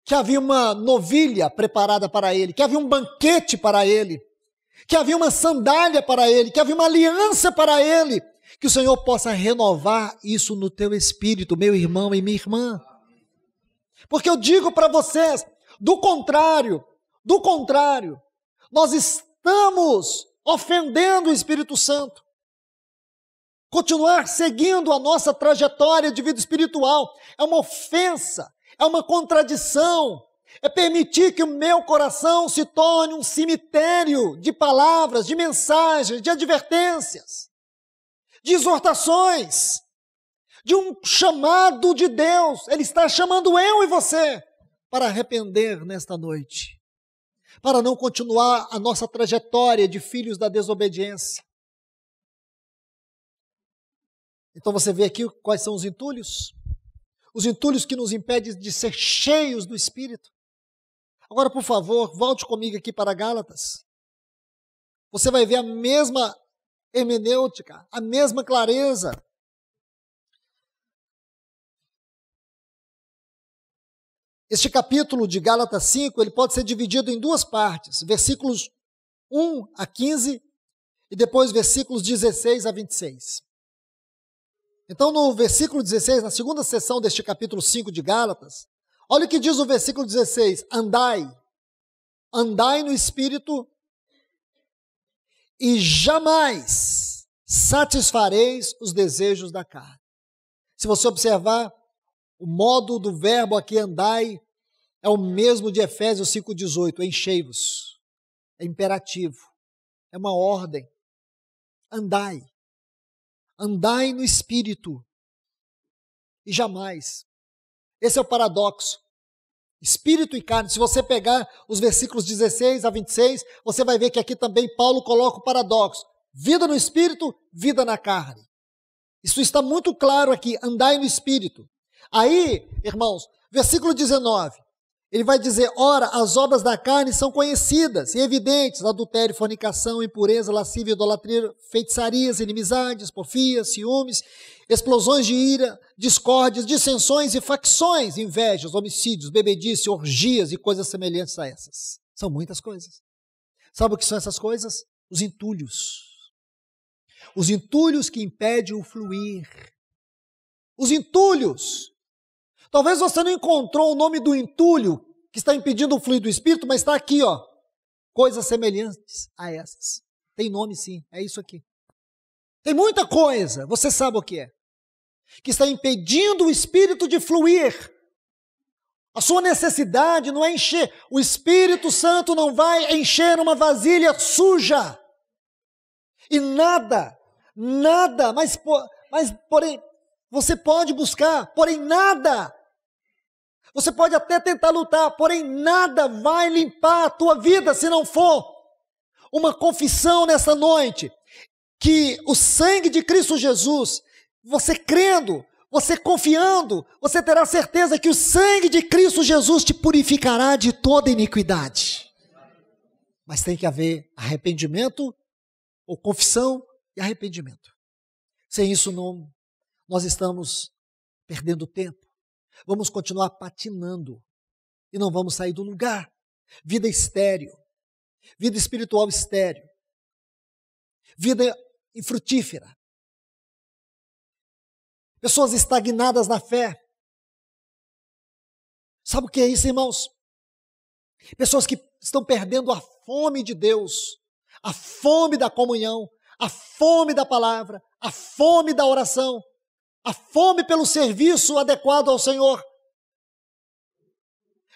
que havia uma novilha preparada para ele, que havia um banquete para ele, que havia uma sandália para ele, que havia uma aliança para ele, que o Senhor possa renovar isso no teu espírito, meu irmão e minha irmã. Porque eu digo para vocês, do contrário, nós estamos ofendendo o Espírito Santo. Continuar seguindo a nossa trajetória de vida espiritual é uma ofensa, é uma contradição, é permitir que o meu coração se torne um cemitério de palavras, de mensagens, de advertências. de exortações, de um chamado de Deus. Ele está chamando eu e você para arrepender nesta noite, para não continuar a nossa trajetória de filhos da desobediência. Então você vê aqui quais são os entulhos? Os entulhos que nos impedem de ser cheios do Espírito. Agora, por favor, volte comigo aqui para Gálatas. Você vai ver a mesma hermenêutica, a mesma clareza. Este capítulo de Gálatas 5, ele pode ser dividido em duas partes, versículos 1 a 15 e depois versículos 16 a 26. Então, no versículo 16, na segunda seção deste capítulo 5 de Gálatas, olha o que diz o versículo 16: andai no Espírito e jamais satisfareis os desejos da carne. Se você observar, o modo do verbo aqui, andai, é o mesmo de Efésios 5,18, enchei-vos. É imperativo, é uma ordem. Andai no Espírito e jamais. Esse é o paradoxo. Espírito e carne. Se você pegar os versículos 16 a 26, você vai ver que aqui também Paulo coloca o paradoxo. Vida no Espírito, vida na carne. Isso está muito claro aqui, andai no Espírito. Aí, irmãos, versículo 19, ele vai dizer, ora, as obras da carne são conhecidas e evidentes, adultério, fornicação, impureza, lascívia, idolatria, feitiçarias, inimizades, porfias, ciúmes, explosões de ira, discórdias, dissensões e facções, invejas, homicídios, bebedice, orgias e coisas semelhantes a essas. São muitas coisas. Sabe o que são essas coisas? Os entulhos. Os entulhos que impedem o fluir. Os entulhos. Talvez você não encontrou o nome do entulho que está impedindo o fluir do Espírito, mas está aqui, ó. Coisas semelhantes a essas. Tem nome sim, é isso aqui. Tem muita coisa, você sabe o que é. Que está impedindo o Espírito de fluir. A sua necessidade não é encher. O Espírito Santo não vai encher uma vasilha suja. E nada, mas porém, você pode buscar, porém nada. Você pode até tentar lutar, porém nada vai limpar a tua vida se não for uma confissão nessa noite, que o sangue de Cristo Jesus, você crendo, você confiando, você terá certeza que o sangue de Cristo Jesus te purificará de toda iniquidade. Mas tem que haver arrependimento, ou confissão e arrependimento. Sem isso, nós estamos perdendo tempo. Vamos continuar patinando e não vamos sair do lugar. Vida estéril, vida espiritual estéril, vida infrutífera. Pessoas estagnadas na fé. Sabe o que é isso, irmãos? Pessoas que estão perdendo a fome de Deus, a fome da comunhão, a fome da palavra, a fome da oração, a fome pelo serviço adequado ao Senhor.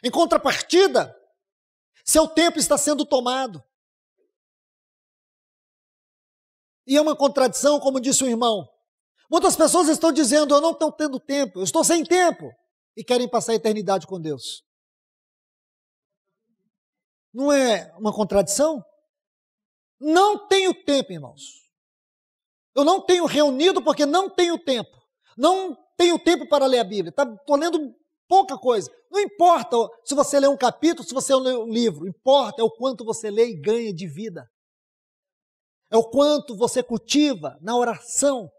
Em contrapartida, seu tempo está sendo tomado. E é uma contradição, como disse o irmão. Muitas pessoas estão dizendo, eu não estou tendo tempo, eu estou sem tempo, e querem passar a eternidade com Deus. Não é uma contradição? Não tenho tempo, irmãos. Eu não tenho reunido porque não tenho tempo. Não tenho tempo para ler a Bíblia. Estou lendo pouca coisa. Não importa se você lê um capítulo, se você lê um livro. Importa é o quanto você lê e ganha de vida. É o quanto você cultiva na oração,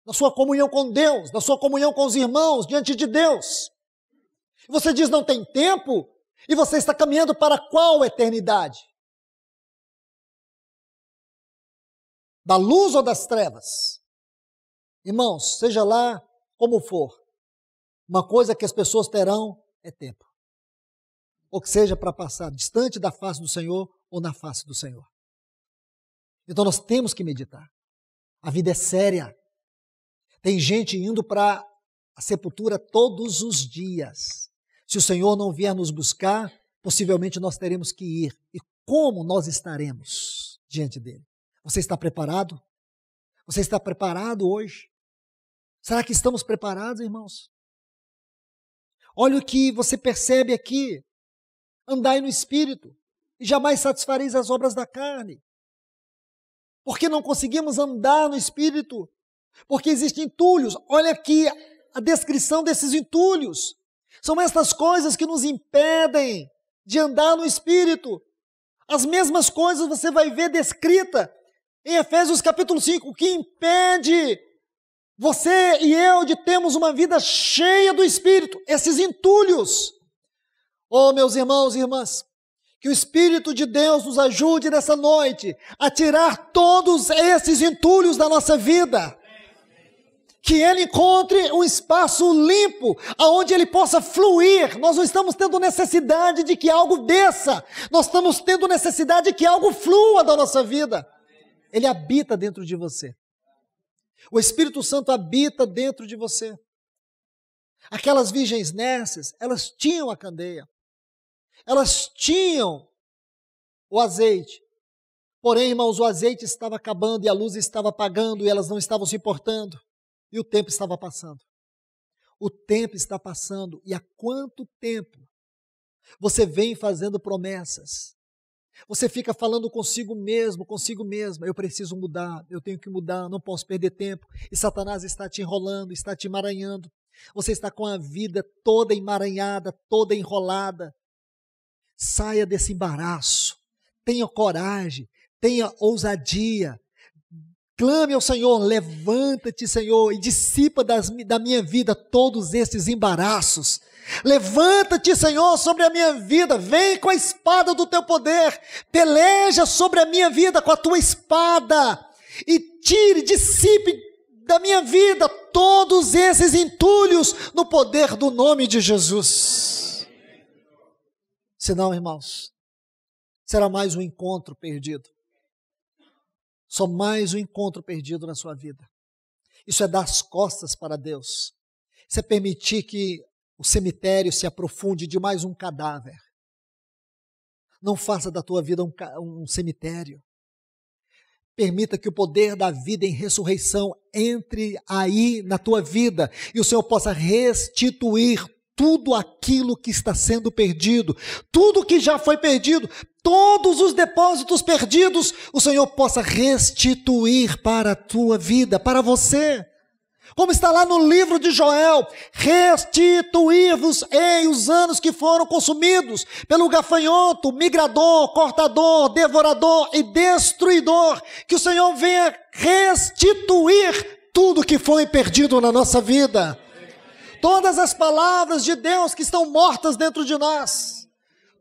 na sua comunhão com Deus, na sua comunhão com os irmãos, diante de Deus. E você diz, não tem tempo? E você está caminhando para qual eternidade? Da luz ou das trevas? Irmãos, seja lá como for, uma coisa que as pessoas terão é tempo. Ou que seja para passar distante da face do Senhor ou na face do Senhor. Então nós temos que meditar. A vida é séria. Tem gente indo para a sepultura todos os dias. Se o Senhor não vier nos buscar, possivelmente nós teremos que ir. E como nós estaremos diante dele? Você está preparado? Você está preparado hoje? Será que estamos preparados, irmãos? Olha o que você percebe aqui. Andai no Espírito e jamais satisfareis as obras da carne. Por que não conseguimos andar no Espírito? Porque existem entulhos. Olha aqui a descrição desses entulhos. São estas coisas que nos impedem de andar no Espírito. As mesmas coisas você vai ver descrita em Efésios capítulo 5, o que impede você e eu de termos uma vida cheia do Espírito, esses entulhos. Oh, meus irmãos e irmãs, que o Espírito de Deus nos ajude nessa noite a tirar todos esses entulhos da nossa vida. Que Ele encontre um espaço limpo, aonde Ele possa fluir. Nós não estamos tendo necessidade de que algo desça, nós estamos tendo necessidade de que algo flua da nossa vida. Ele habita dentro de você. O Espírito Santo habita dentro de você. Aquelas virgens nércias, elas tinham a candeia, elas tinham o azeite. Porém, irmãos, o azeite estava acabando e a luz estava apagando e elas não estavam se importando. E o tempo estava passando. O tempo está passando. E há quanto tempo você vem fazendo promessas? Você fica falando consigo mesmo, consigo mesma. Eu preciso mudar, eu tenho que mudar, não posso perder tempo. E Satanás está te enrolando, está te emaranhando. Você está com a vida toda emaranhada, toda enrolada. Saia desse embaraço. Tenha coragem, tenha ousadia. Clame ao Senhor, levanta-te, Senhor, e dissipa da minha vida todos esses embaraços. Levanta-te, Senhor, sobre a minha vida, vem com a espada do teu poder, peleja sobre a minha vida com a tua espada, e dissipe da minha vida todos esses entulhos no poder do nome de Jesus. Senão, irmãos, será mais um encontro perdido. Só mais um encontro perdido na sua vida. Isso é dar as costas para Deus. Isso é permitir que o cemitério se aprofunde de mais um cadáver. Não faça da tua vida um cemitério. Permita que o poder da vida em ressurreição entre aí na tua vida e o Senhor possa restituir tudo aquilo que está sendo perdido, tudo que já foi perdido, todos os depósitos perdidos, o Senhor possa restituir para a tua vida, para você. Como está lá no livro de Joel, restituir-vos-ei os anos que foram consumidos pelo gafanhoto, migrador, cortador, devorador e destruidor, que o Senhor venha restituir tudo que foi perdido na nossa vida. Todas as palavras de Deus que estão mortas dentro de nós,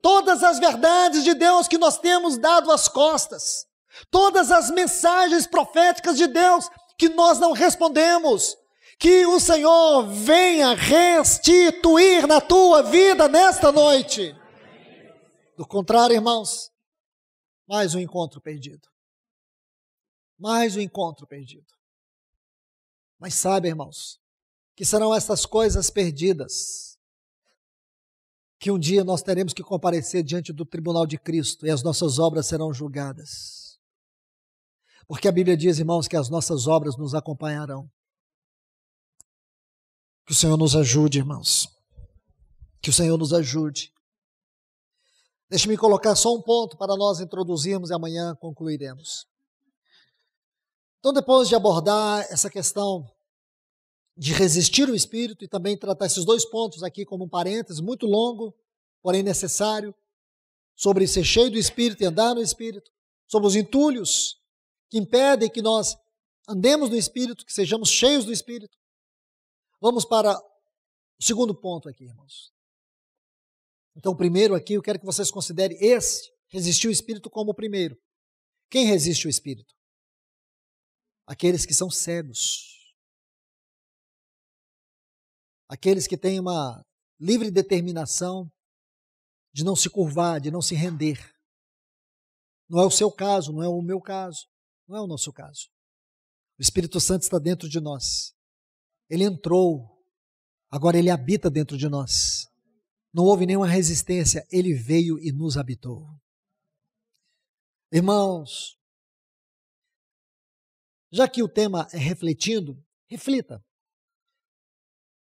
todas as verdades de Deus que nós temos dado às costas, todas as mensagens proféticas de Deus que nós não respondemos, que o Senhor venha restituir na tua vida nesta noite. Do contrário, irmãos, mais um encontro perdido. Mais um encontro perdido. Mas sabe, irmãos, que serão essas coisas perdidas, que um dia nós teremos que comparecer diante do tribunal de Cristo e as nossas obras serão julgadas. Porque a Bíblia diz, irmãos, que as nossas obras nos acompanharão. Que o Senhor nos ajude, irmãos. Que o Senhor nos ajude. Deixe-me colocar só um ponto para nós introduzirmos e amanhã concluiremos. Então, depois de abordar essa questão de resistir ao Espírito e também tratar esses dois pontos aqui como um parênteses muito longo, porém necessário, sobre ser cheio do Espírito e andar no Espírito, sobre os entulhos que impedem que nós andemos no Espírito, que sejamos cheios do Espírito. Vamos para o segundo ponto aqui, irmãos. Então, o primeiro aqui, eu quero que vocês considerem esse, resistir ao Espírito, como o primeiro. Quem resiste ao Espírito? Aqueles que são cegos. Aqueles que têm uma livre determinação de não se curvar, de não se render. Não é o seu caso, não é o meu caso, não é o nosso caso. O Espírito Santo está dentro de nós. Ele entrou, agora ele habita dentro de nós. Não houve nenhuma resistência, ele veio e nos habitou. Irmãos, já que o tema é refletindo, reflita.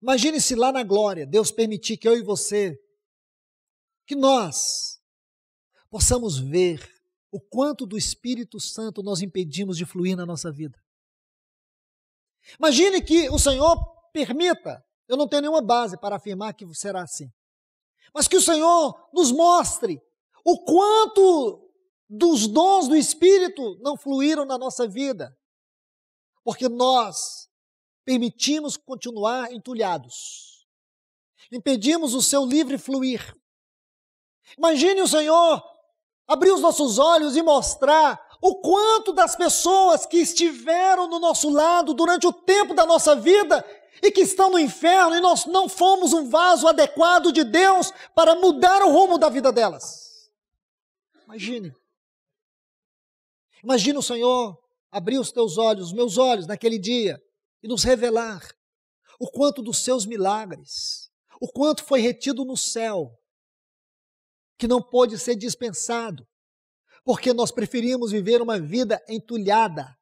Imagine se lá na glória, Deus permitir que eu e você, que nós possamos ver o quanto do Espírito Santo nós impedimos de fluir na nossa vida. Imagine que o Senhor permita, eu não tenho nenhuma base para afirmar que será assim, mas que o Senhor nos mostre o quanto dos dons do Espírito não fluíram na nossa vida, porque nós permitimos continuar entulhados, impedimos o seu livre fluir. Imagine o Senhor abrir os nossos olhos e mostrar o quanto das pessoas que estiveram no nosso lado durante o tempo da nossa vida e que estão no inferno e nós não fomos um vaso adequado de Deus para mudar o rumo da vida delas. Imagine. Imagine o Senhor abrir os teus olhos, os meus olhos naquele dia e nos revelar o quanto dos seus milagres, o quanto foi retido no céu, que não pôde ser dispensado, porque nós preferimos viver uma vida entulhada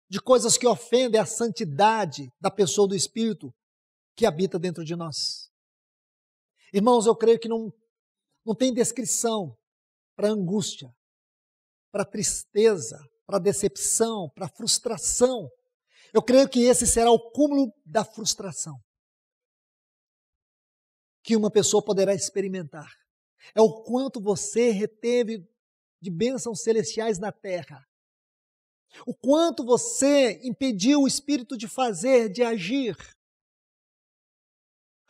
de coisas que ofendem a santidade da pessoa do Espírito que habita dentro de nós. Irmãos, eu creio que não tem descrição para angústia, para tristeza, para decepção, para frustração. Eu creio que esse será o cúmulo da frustração que uma pessoa poderá experimentar. É o quanto você reteve de bênçãos celestiais na terra. O quanto você impediu o Espírito de fazer, de agir.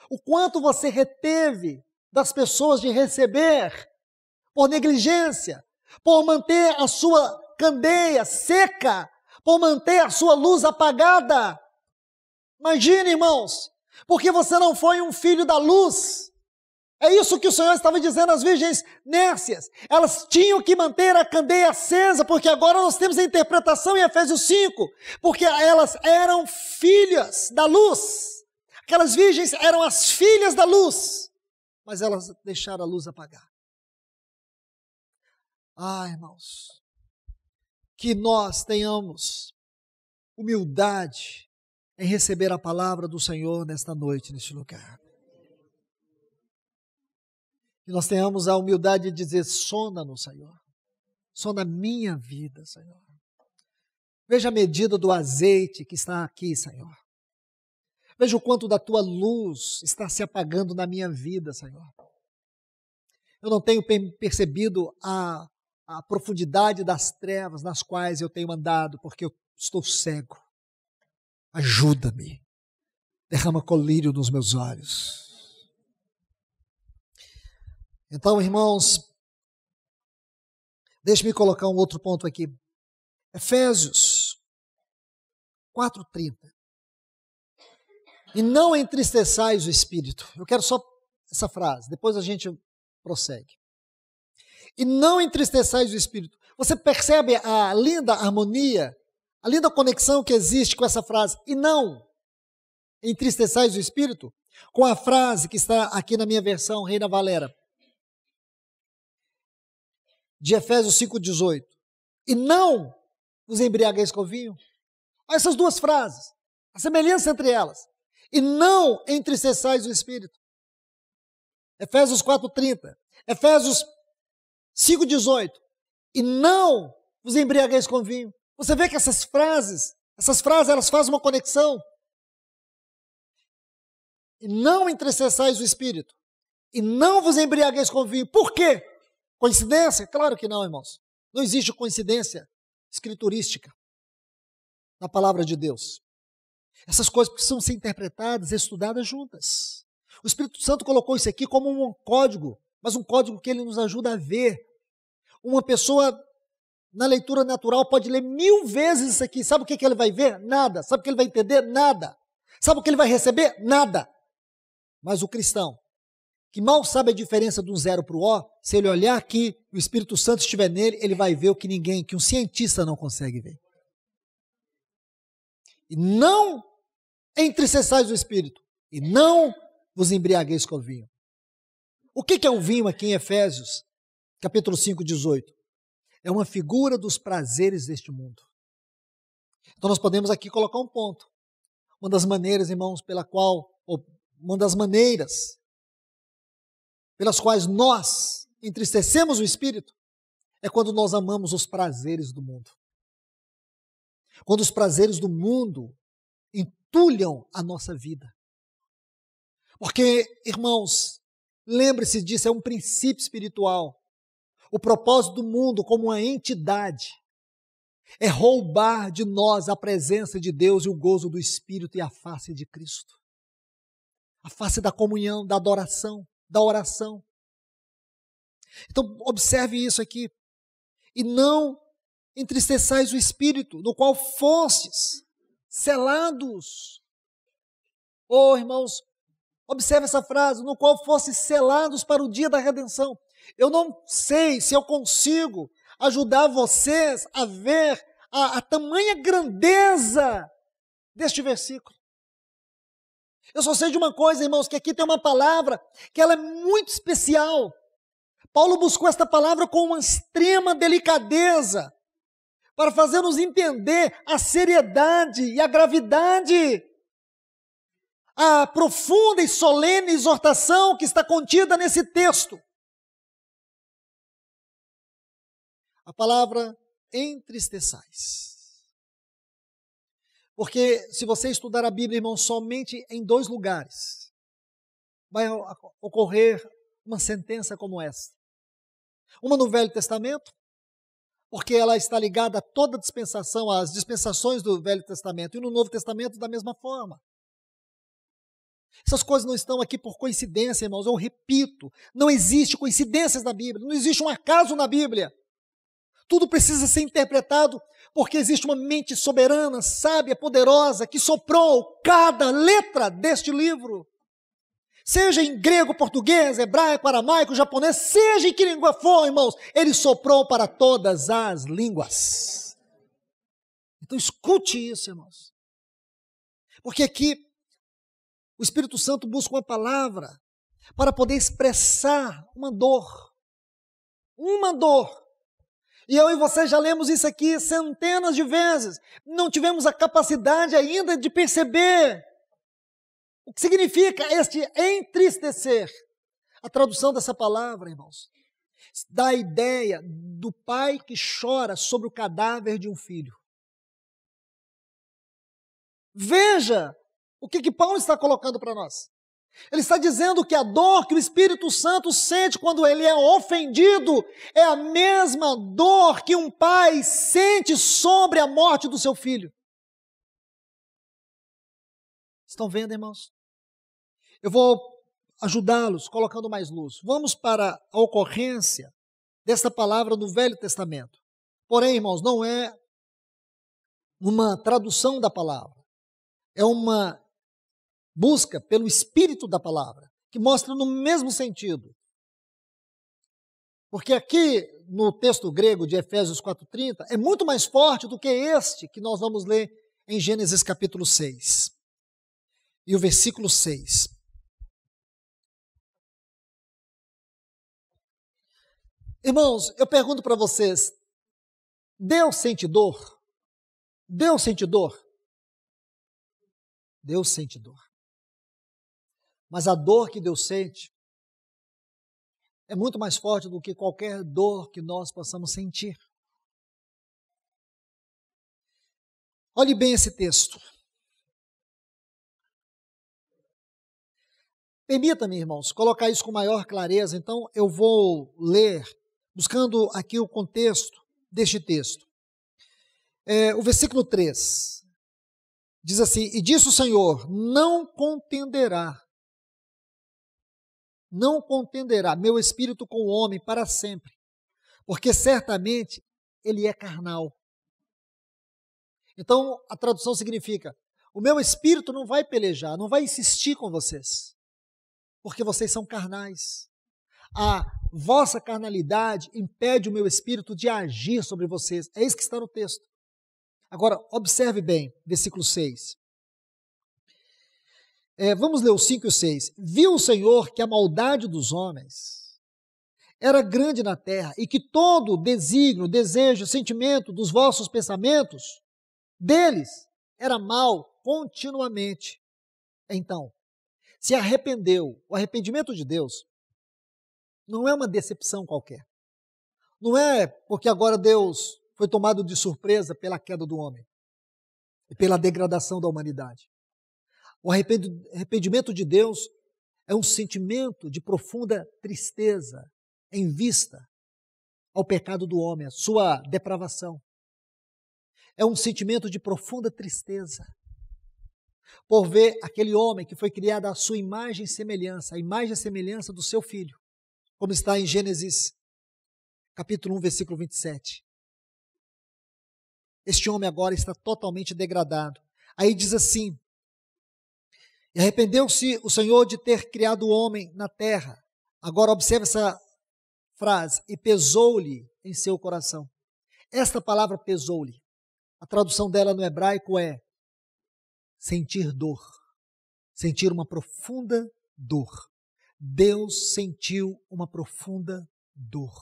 O quanto você reteve das pessoas de receber por negligência, por manter a sua candeia seca, por manter a sua luz apagada. Imagine, irmãos, porque você não foi um filho da luz. É isso que o Senhor estava dizendo às virgens nércias. Elas tinham que manter a candeia acesa, porque agora nós temos a interpretação em Efésios 5, porque elas eram filhas da luz. Aquelas virgens eram as filhas da luz, mas elas deixaram a luz apagar. Ah, irmãos, que nós tenhamos humildade em receber a palavra do Senhor nesta noite, neste lugar. Que nós tenhamos a humildade de dizer, sona no Senhor, sona a minha vida, Senhor. Veja a medida do azeite que está aqui, Senhor. Veja o quanto da tua luz está se apagando na minha vida, Senhor. Eu não tenho percebido a profundidade das trevas nas quais eu tenho andado, porque eu estou cego. Ajuda-me. Derrama colírio nos meus olhos. Então, irmãos, deixe-me colocar um outro ponto aqui. Efésios 4:30. E não entristeçais o Espírito. Eu quero só essa frase, depois a gente prossegue. E não entristeçais o Espírito. Você percebe a linda harmonia, a linda conexão que existe com essa frase, e não entristeçais o Espírito, com a frase que está aqui na minha versão, Reina Valera, de Efésios 5:18. E não vos embriagueis com vinho. Olha essas duas frases, a semelhança entre elas. E não entristeçais o Espírito. Efésios 4:30. Efésios 5:18. E não vos embriagueis com vinho. Você vê que essas frases elas fazem uma conexão. E não entristeçais o Espírito. E não vos embriagueis com vinho. Por quê? Coincidência? Claro que não, irmãos. Não existe coincidência escriturística na palavra de Deus. Essas coisas precisam ser interpretadas, estudadas juntas. O Espírito Santo colocou isso aqui como um código, mas um código que ele nos ajuda a ver. Uma pessoa, na leitura natural, pode ler 1000 vezes isso aqui. Sabe o que ele vai ver? Nada. Sabe o que ele vai entender? Nada. Sabe o que ele vai receber? Nada. Mas o cristão, que mal sabe a diferença de um 0 para o O, se ele olhar aqui, o Espírito Santo estiver nele, ele vai ver o que um cientista não consegue ver. E não entristeçais o Espírito, e não vos embriagueis com o vinho. O que é o vinho aqui em Efésios, capítulo 5:18? É uma figura dos prazeres deste mundo. Então nós podemos aqui colocar um ponto. Uma das maneiras, irmãos, uma das maneiras pelas quais nós entristecemos o Espírito é quando nós amamos os prazeres do mundo. Quando os prazeres do mundo entulham a nossa vida. Porque, irmãos, lembre-se disso, é um princípio espiritual. O propósito do mundo como uma entidade é roubar de nós a presença de Deus e o gozo do Espírito e a face de Cristo. A face da comunhão, da adoração, da oração. Então, observe isso aqui. E não entristeçais o Espírito, no qual fostes selados. Oh, irmãos, observe essa frase, no qual fostes selados para o dia da redenção. Eu não sei se eu consigo ajudar vocês a ver a tamanha grandeza deste versículo. Eu só sei de uma coisa, irmãos, que aqui tem uma palavra que ela é muito especial. Paulo buscou esta palavra com uma extrema delicadeza para fazer-nos entender a seriedade e a gravidade, a profunda e solene exortação que está contida nesse texto. A palavra entristeçais. Porque se você estudar a Bíblia, irmão, somente em 2 lugares vai ocorrer uma sentença como essa. Uma no Velho Testamento, porque ela está ligada a toda dispensação, às dispensações do Velho Testamento, e no Novo Testamento da mesma forma. Essas coisas não estão aqui por coincidência, irmãos, eu repito, não existe coincidências na Bíblia, não existe um acaso na Bíblia. Tudo precisa ser interpretado porque existe uma mente soberana, sábia, poderosa, que soprou cada letra deste livro. Seja em grego, português, hebraico, aramaico, japonês, seja em que língua for, irmãos, ele soprou para todas as línguas. Então escute isso, irmãos. Porque aqui o Espírito Santo busca uma palavra para poder expressar uma dor. Uma dor. E eu e você já lemos isso aqui centenas de vezes. Não tivemos a capacidade ainda de perceber o que significa este entristecer. A tradução dessa palavra, irmãos, dá a ideia do pai que chora sobre o cadáver de um filho. Veja o que Paulo está colocando para nós. Ele está dizendo que a dor que o Espírito Santo sente quando ele é ofendido é a mesma dor que um pai sente sobre a morte do seu filho. Estão vendo, irmãos? Eu vou ajudá-los colocando mais luz. Vamos para a ocorrência desta palavra no Velho Testamento. Porém, irmãos, não é uma tradução da palavra. É uma busca pelo espírito da palavra, que mostra no mesmo sentido. Porque aqui, no texto grego de Efésios 4:30, é muito mais forte do que este que nós vamos ler em Gênesis capítulo 6. E o versículo 6. Irmãos, eu pergunto para vocês, Deus sente dor? Deus sente dor? Deus sente dor. Mas a dor que Deus sente é muito mais forte do que qualquer dor que nós possamos sentir. Olhe bem esse texto. Permita-me, irmãos, colocar isso com maior clareza. Então, eu vou ler, buscando aqui o contexto deste texto. O versículo 3 diz assim: E disse o Senhor, não contenderá meu espírito com o homem para sempre, porque certamente ele é carnal. Então, a tradução significa, o meu espírito não vai pelejar, não vai insistir com vocês, porque vocês são carnais. A vossa carnalidade impede o meu espírito de agir sobre vocês. É isso que está no texto. Agora, observe bem, versículo 6. Vamos ler o 5 e o 6. Viu o Senhor que a maldade dos homens era grande na terra e que todo desígnio, desejo, sentimento dos vossos pensamentos deles era mal continuamente. Então, se arrependeu, o arrependimento de Deus não é uma decepção qualquer. Não é porque agora Deus foi tomado de surpresa pela queda do homem e pela degradação da humanidade. O arrependimento de Deus é um sentimento de profunda tristeza em vista ao pecado do homem, a sua depravação. É um sentimento de profunda tristeza por ver aquele homem que foi criado à sua imagem e semelhança, a imagem e semelhança do seu filho, como está em Gênesis capítulo 1, versículo 27. Este homem agora está totalmente degradado. Aí diz assim: e arrependeu-se o Senhor de ter criado o homem na terra. Agora observe essa frase: e pesou-lhe em seu coração. Esta palavra pesou-lhe, a tradução dela no hebraico é sentir dor, sentir uma profunda dor. Deus sentiu uma profunda dor.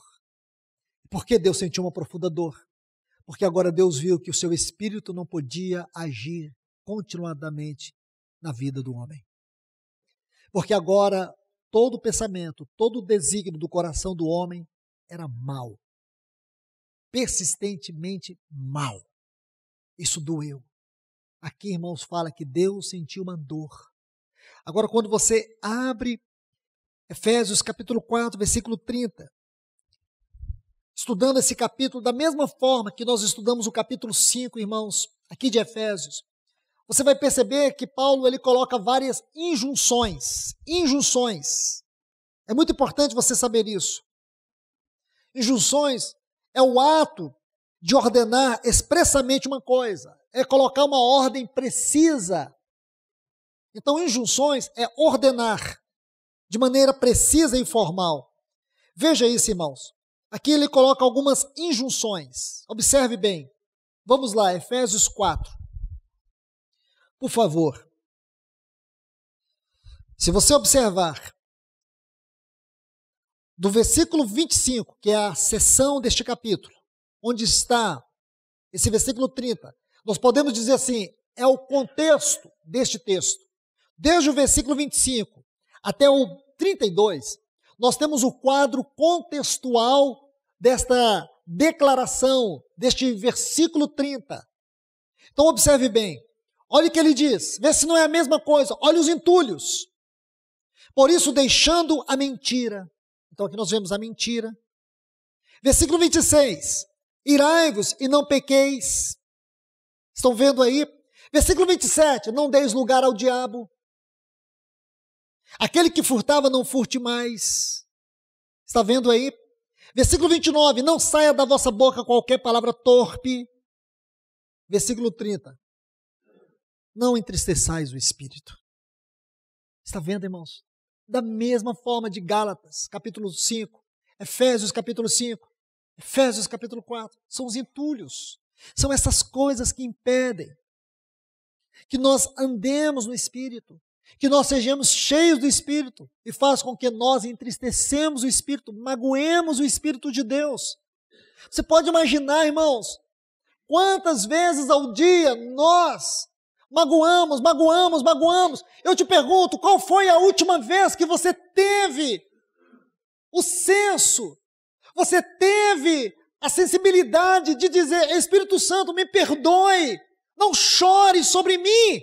Por que Deus sentiu uma profunda dor? Porque agora Deus viu que o seu espírito não podia agir continuadamente na vida do homem. Porque agora todo o pensamento, todo o desígnio do coração do homem era mau. Persistentemente mau. Isso doeu. Aqui, irmãos, fala que Deus sentiu uma dor. Agora, quando você abre Efésios capítulo 4, versículo 30, estudando esse capítulo da mesma forma que nós estudamos o capítulo 5, irmãos, aqui de Efésios, você vai perceber que Paulo ele coloca várias injunções. Injunções. É muito importante você saber isso. Injunções é o ato de ordenar expressamente uma coisa, é colocar uma ordem precisa. Então, injunções é ordenar de maneira precisa e formal. Veja isso, irmãos. Aqui ele coloca algumas injunções. Observe bem. Vamos lá, Efésios 4. Por favor. Se você observar do versículo 25, que é a seção deste capítulo, onde está esse versículo 30, nós podemos dizer assim, é o contexto deste texto. Desde o versículo 25 até o 32, nós temos o quadro contextual desta declaração, deste versículo 30. Então observe bem, olha o que ele diz, vê se não é a mesma coisa, olha os entulhos. Por isso, deixando a mentira. Então aqui nós vemos a mentira. Versículo 26, irai-vos e não pequeis. Estão vendo aí? Versículo 27, não deis lugar ao diabo. Aquele que furtava, não furte mais. Está vendo aí? Versículo 29, não saia da vossa boca qualquer palavra torpe. Versículo 30, não entristeçais o Espírito. Está vendo, irmãos? Da mesma forma de Gálatas, capítulo 5, Efésios, capítulo 5, Efésios, capítulo 4, são os entulhos. São essas coisas que impedem que nós andemos no Espírito, que nós sejamos cheios do Espírito e faz com que nós entristecemos o Espírito, magoemos o Espírito de Deus. Você pode imaginar, irmãos, quantas vezes ao dia nós magoamos. Eu te pergunto, qual foi a última vez que você teve o senso, você teve a sensibilidade de dizer, Espírito Santo, me perdoe, não chore sobre mim.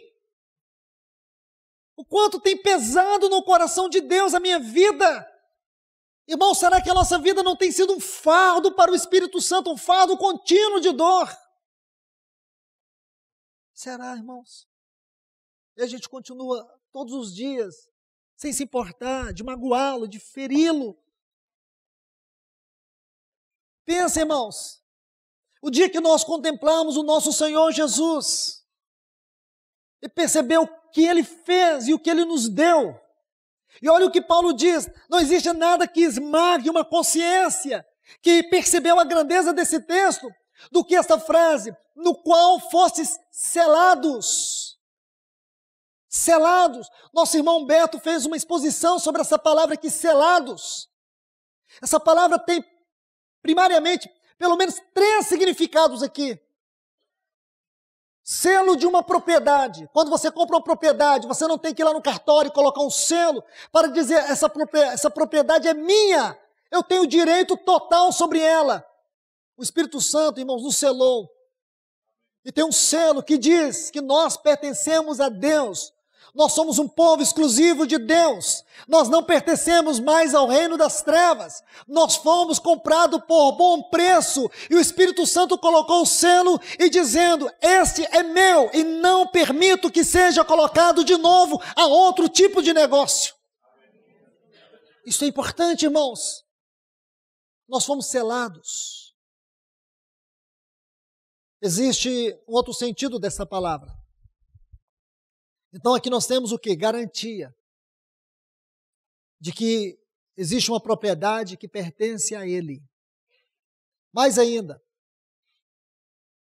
O quanto tem pesado no coração de Deus a minha vida. Irmão, será que a nossa vida não tem sido um fardo para o Espírito Santo, um fardo contínuo de dor? Será, irmãos? E a gente continua todos os dias, sem se importar, de magoá-lo, de feri-lo. Pensa, irmãos, o dia que nós contemplamos o nosso Senhor Jesus e percebeu o que Ele fez e o que Ele nos deu. E olha o que Paulo diz, não existe nada que esmague uma consciência que percebeu a grandeza desse texto do que esta frase, no qual fostes selados. Selados. Nosso irmão Beto fez uma exposição sobre essa palavra aqui, selados. Essa palavra tem, primariamente, pelo menos 3 significados aqui. Selo de uma propriedade. Quando você compra uma propriedade, você não tem que ir lá no cartório e colocar um selo para dizer, essa propriedade é minha, eu tenho direito total sobre ela. O Espírito Santo, irmãos, nos selou. E tem um selo que diz que nós pertencemos a Deus. Nós somos um povo exclusivo de Deus. Nós não pertencemos mais ao reino das trevas. Nós fomos comprados por bom preço. E o Espírito Santo colocou o selo e dizendo, este é meu e não permito que seja colocado de novo a outro tipo de negócio. Isso é importante, irmãos. Nós fomos selados. Existe um outro sentido dessa palavra. Então aqui nós temos o quê? Garantia de que existe uma propriedade que pertence a ele. Mais ainda,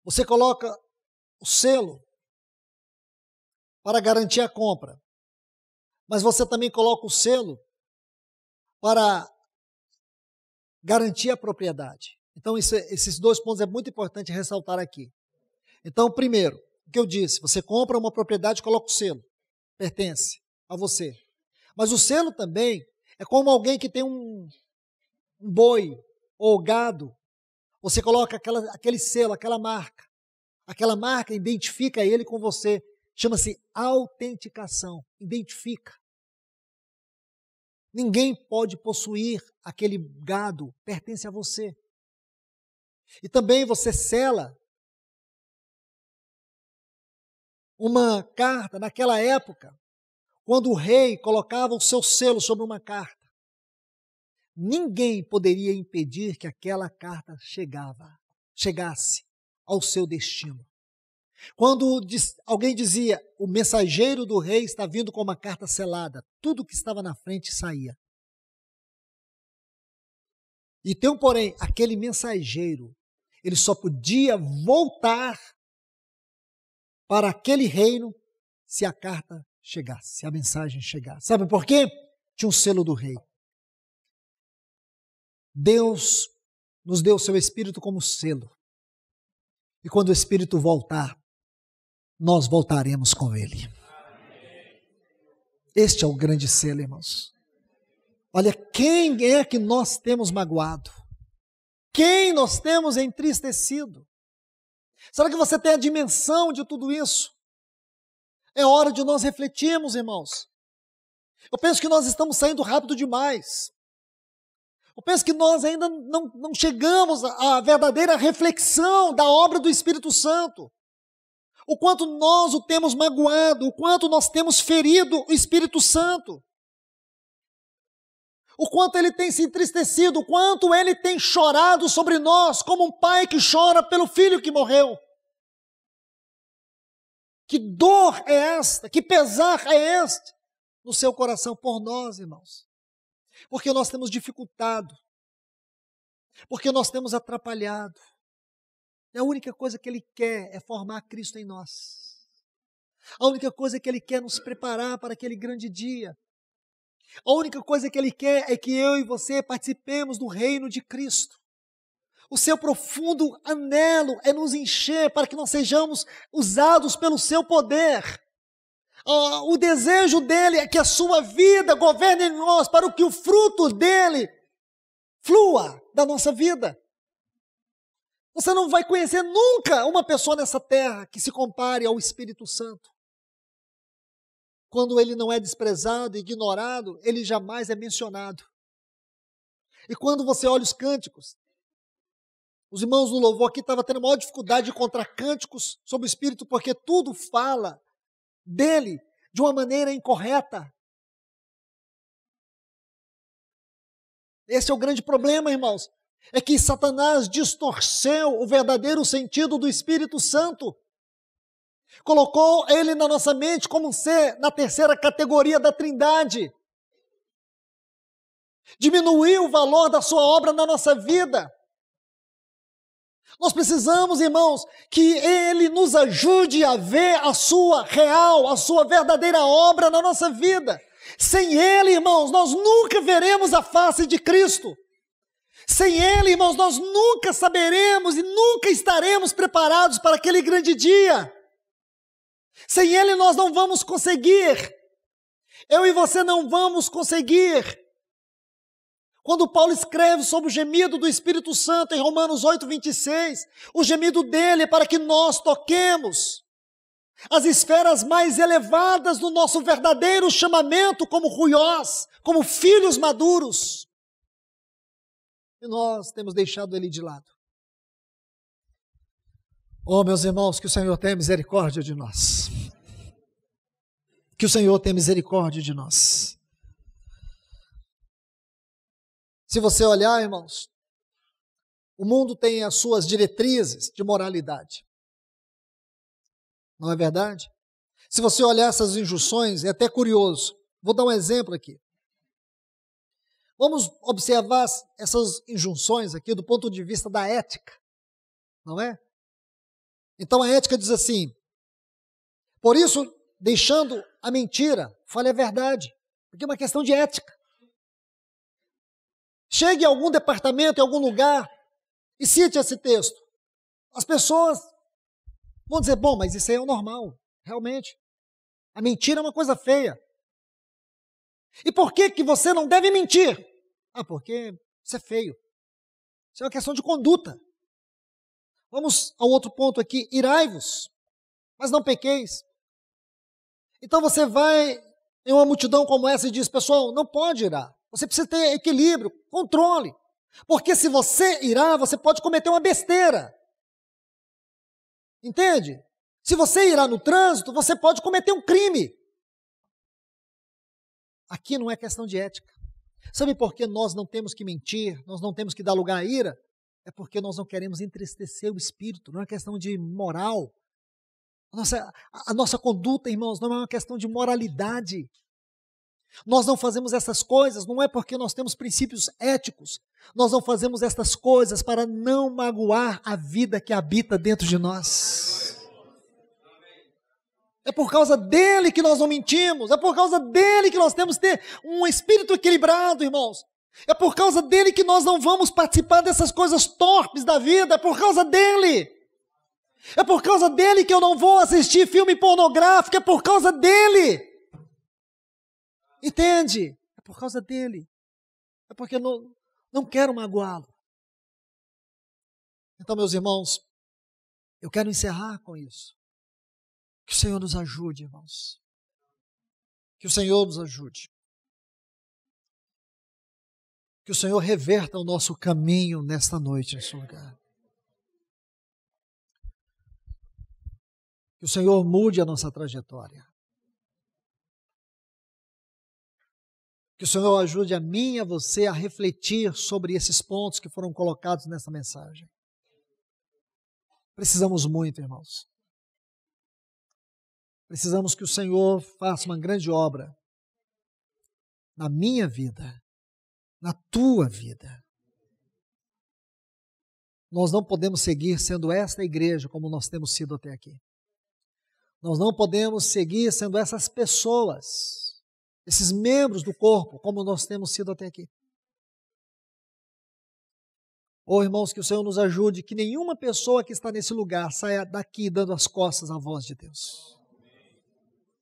você coloca o selo para garantir a compra, mas você também coloca o selo para garantir a propriedade. Então esses dois pontos é muito importante ressaltar aqui. Então, primeiro, o que eu disse, você compra uma propriedade, coloca o selo, pertence a você. Mas o selo também é como alguém que tem um boi ou gado, você coloca aquele selo, aquela marca identifica ele com você, chama-se autenticação, identifica. Ninguém pode possuir aquele gado, pertence a você. E também você sela uma carta, naquela época, quando o rei colocava o seu selo sobre uma carta, ninguém poderia impedir que aquela carta chegasse ao seu destino. Quando alguém dizia, o mensageiro do rei está vindo com uma carta selada, tudo que estava na frente saía. E tem um porém, aquele mensageiro, ele só podia voltar para aquele reino se a carta chegasse, se a mensagem chegasse. Sabe por quê? Tinha um selo do rei. Deus nos deu o seu Espírito como selo. E quando o Espírito voltar, nós voltaremos com ele. Este é o grande selo, irmãos. Olha, quem é que nós temos magoado? Quem nós temos entristecido? Será que você tem a dimensão de tudo isso? É hora de nós refletirmos, irmãos. Eu penso que nós estamos saindo rápido demais. Eu penso que nós ainda não chegamos à verdadeira reflexão da obra do Espírito Santo. O quanto nós o temos magoado, o quanto nós temos ferido o Espírito Santo. O quanto ele tem se entristecido, o quanto ele tem chorado sobre nós, como um pai que chora pelo filho que morreu. Que dor é esta? Que pesar é este no seu coração por nós, irmãos? Porque nós temos dificultado, porque nós temos atrapalhado. E a única coisa que ele quer é formar Cristo em nós. A única coisa que ele quer é nos preparar para aquele grande dia. A única coisa que ele quer é que eu e você participemos do reino de Cristo. O seu profundo anelo é nos encher para que nós sejamos usados pelo seu poder. O desejo dele é que a sua vida governe em nós para que o fruto dele flua da nossa vida. Você não vai conhecer nunca uma pessoa nessa terra que se compare ao Espírito Santo. Quando ele não é desprezado, ignorado, ele jamais é mencionado. E quando você olha os cânticos, os irmãos do louvor aqui estavam tendo a maior dificuldade de encontrar cânticos sobre o Espírito, porque tudo fala dele de uma maneira incorreta. Esse é o grande problema, irmãos. É que Satanás distorceu o verdadeiro sentido do Espírito Santo. Colocou ele na nossa mente como ser na terceira categoria da Trindade. Diminuiu o valor da sua obra na nossa vida. Nós precisamos, irmãos, que ele nos ajude a ver a sua real, a sua verdadeira obra na nossa vida. Sem ele, irmãos, nós nunca veremos a face de Cristo. Sem ele, irmãos, nós nunca saberemos e nunca estaremos preparados para aquele grande dia. Sem Ele nós não vamos conseguir. Eu e você não vamos conseguir. Quando Paulo escreve sobre o gemido do Espírito Santo em Romanos 8:26, o gemido dele é para que nós toquemos as esferas mais elevadas do nosso verdadeiro chamamento como ruiós, como filhos maduros. E nós temos deixado ele de lado. Oh, meus irmãos, que o Senhor tenha misericórdia de nós. Que o Senhor tenha misericórdia de nós. Se você olhar, irmãos, o mundo tem as suas diretrizes de moralidade. Não é verdade? Se você olhar essas injunções, é até curioso. Vou dar um exemplo aqui. Vamos observar essas injunções aqui do ponto de vista da ética, não é? Então a ética diz assim: por isso, deixando a mentira, fale a verdade, porque é uma questão de ética. Chegue a algum departamento, em algum lugar, e cite esse texto. As pessoas vão dizer, bom, mas isso aí é o normal, realmente. A mentira é uma coisa feia. E por que você não deve mentir? Ah, porque isso é feio. Isso é uma questão de conduta. Vamos ao outro ponto aqui, irai-vos, mas não pequeis. Então você vai em uma multidão como essa e diz, pessoal, não pode irar. Você precisa ter equilíbrio, controle. Porque se você irar, você pode cometer uma besteira. Entende? Se você irar no trânsito, você pode cometer um crime. Aqui não é questão de ética. Sabe por que nós não temos que mentir, nós não temos que dar lugar à ira? É porque nós não queremos entristecer o espírito, não é uma questão de moral. A nossa conduta, irmãos, não é uma questão de moralidade. Nós não fazemos essas coisas, não é porque nós temos princípios éticos. Nós não fazemos essas coisas para não magoar a vida que habita dentro de nós. É por causa dele que nós não mentimos, é por causa dele que nós temos que ter um espírito equilibrado, irmãos. É por causa dele que nós não vamos participar dessas coisas torpes da vida, é por causa dele. É por causa dele que eu não vou assistir filme pornográfico, é por causa dele. Entende? É por causa dele. É porque eu não quero magoá-lo. Então, meus irmãos, eu quero encerrar com isso. Que o Senhor nos ajude, irmãos. Que o Senhor nos ajude. Que o Senhor reverta o nosso caminho nesta noite, nesse lugar. Que o Senhor mude a nossa trajetória. Que o Senhor ajude a mim e a você a refletir sobre esses pontos que foram colocados nessa mensagem. Precisamos muito, irmãos. Precisamos que o Senhor faça uma grande obra na minha vida, na tua vida. Nós não podemos seguir sendo esta igreja como nós temos sido até aqui. Nós não podemos seguir sendo essas pessoas, esses membros do corpo, como nós temos sido até aqui. Oh, irmãos, que o Senhor nos ajude, que nenhuma pessoa que está nesse lugar saia daqui dando as costas à voz de Deus.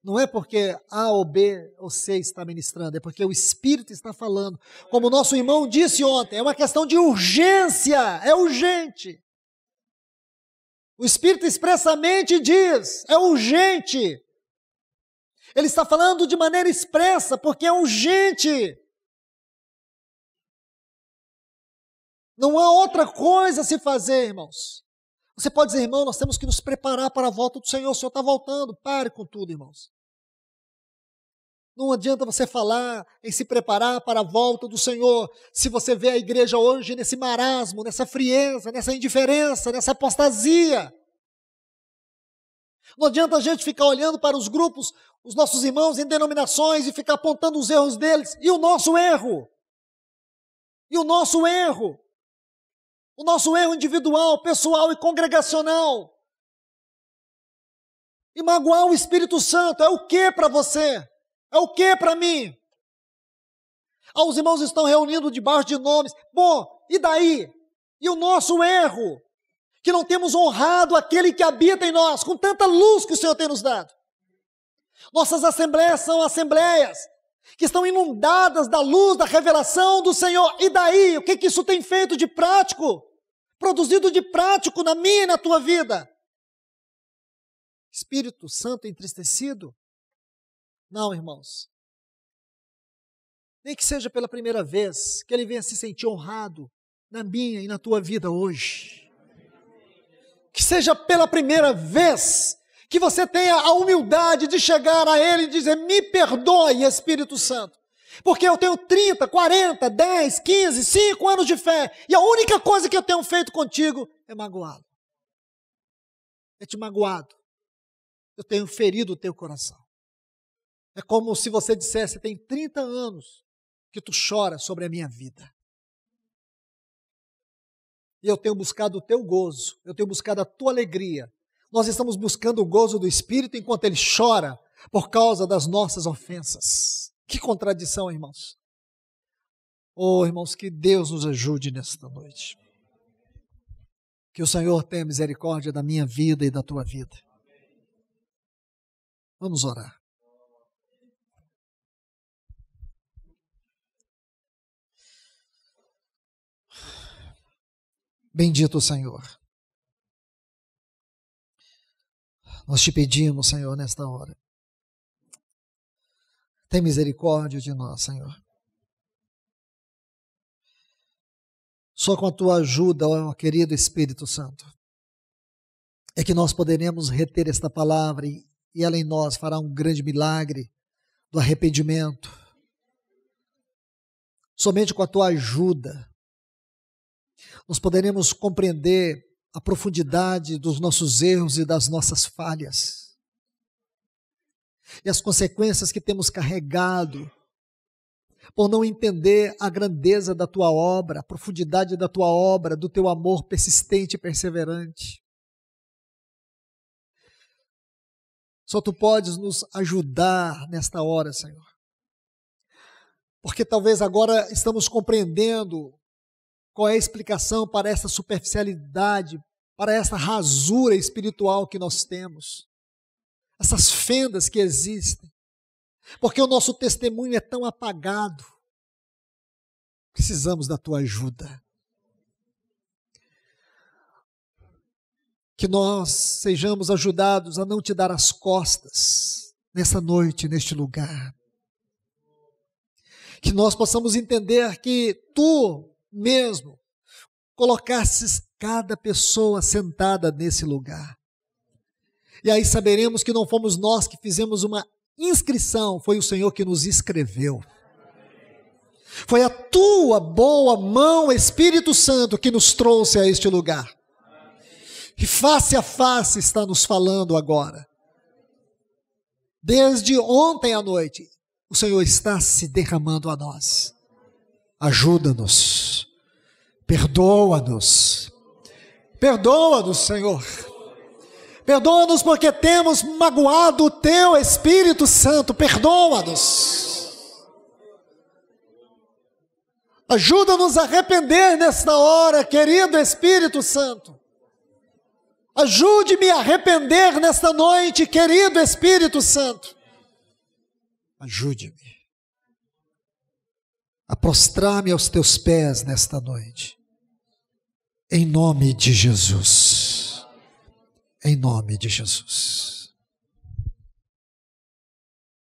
Não é porque A ou B ou C está ministrando, é porque o Espírito está falando. Como o nosso irmão disse ontem, é uma questão de urgência, é urgente. O Espírito expressamente diz, é urgente. Ele está falando de maneira expressa, porque é urgente. Não há outra coisa a se fazer, irmãos. Você pode dizer, irmão, nós temos que nos preparar para a volta do Senhor. O Senhor está voltando. Pare com tudo, irmãos. Não adianta você falar em se preparar para a volta do Senhor, se você vê a igreja hoje nesse marasmo, nessa frieza, nessa indiferença, nessa apostasia. Não adianta a gente ficar olhando para os grupos, os nossos irmãos em denominações e ficar apontando os erros deles. E o nosso erro? E o nosso erro? O nosso erro individual, pessoal e congregacional. E magoar o Espírito Santo é o que para você? É o que para mim? Ah, os irmãos estão reunindo debaixo de nomes. Bom, e daí? E o nosso erro? Que não temos honrado aquele que habita em nós, com tanta luz que o Senhor tem nos dado. Nossas assembleias são assembleias que estão inundadas da luz, da revelação do Senhor. E daí, o que isso tem feito de prático? Produzido de prático na minha e na tua vida? Espírito Santo entristecido? Não, irmãos. Nem que seja pela primeira vez que ele venha se sentir honrado na minha e na tua vida hoje. Que seja pela primeira vez que você tenha a humildade de chegar a ele e dizer: me perdoe, Espírito Santo, porque eu tenho 30, 40, 10, 15, 5 anos de fé, e a única coisa que eu tenho feito contigo é magoá-lo. É te magoado. Eu tenho ferido o teu coração. É como se você dissesse: tem 30 anos que tu chora sobre a minha vida. E eu tenho buscado o teu gozo, eu tenho buscado a tua alegria. Nós estamos buscando o gozo do Espírito enquanto ele chora por causa das nossas ofensas. Que contradição, irmãos. Oh, irmãos, que Deus nos ajude nesta noite. Que o Senhor tenha misericórdia da minha vida e da tua vida. Vamos orar. Bendito o Senhor. Nós te pedimos, Senhor, nesta hora. Tem misericórdia de nós, Senhor. Só com a tua ajuda, ó querido Espírito Santo, é que nós poderemos reter esta palavra e ela em nós fará um grande milagre do arrependimento. Somente com a tua ajuda nós poderemos compreender a profundidade dos nossos erros e das nossas falhas e as consequências que temos carregado por não entender a grandeza da tua obra, a profundidade da tua obra, do teu amor persistente e perseverante. Só tu podes nos ajudar nesta hora, Senhor, porque talvez agora estamos compreendendo qual é a explicação para essa superficialidade, para essa rasura espiritual que nós temos, essas fendas que existem, porque o nosso testemunho é tão apagado. Precisamos da tua ajuda. Que nós sejamos ajudados a não te dar as costas nessa noite, neste lugar. Que nós possamos entender que tu mesmo colocasses cada pessoa sentada nesse lugar. E aí saberemos que não fomos nós que fizemos uma inscrição, foi o Senhor que nos escreveu. Foi a tua boa mão, Espírito Santo, que nos trouxe a este lugar. E face a face está nos falando agora. Desde ontem à noite, o Senhor está se derramando a nós. Ajuda-nos, perdoa-nos, Senhor. Perdoa-nos porque temos magoado o teu Espírito Santo, perdoa-nos. Ajuda-nos a arrepender nesta hora, querido Espírito Santo. Ajude-me a arrepender nesta noite, querido Espírito Santo. Ajude-me a prostrar-me aos teus pés nesta noite, em nome de Jesus, em nome de Jesus.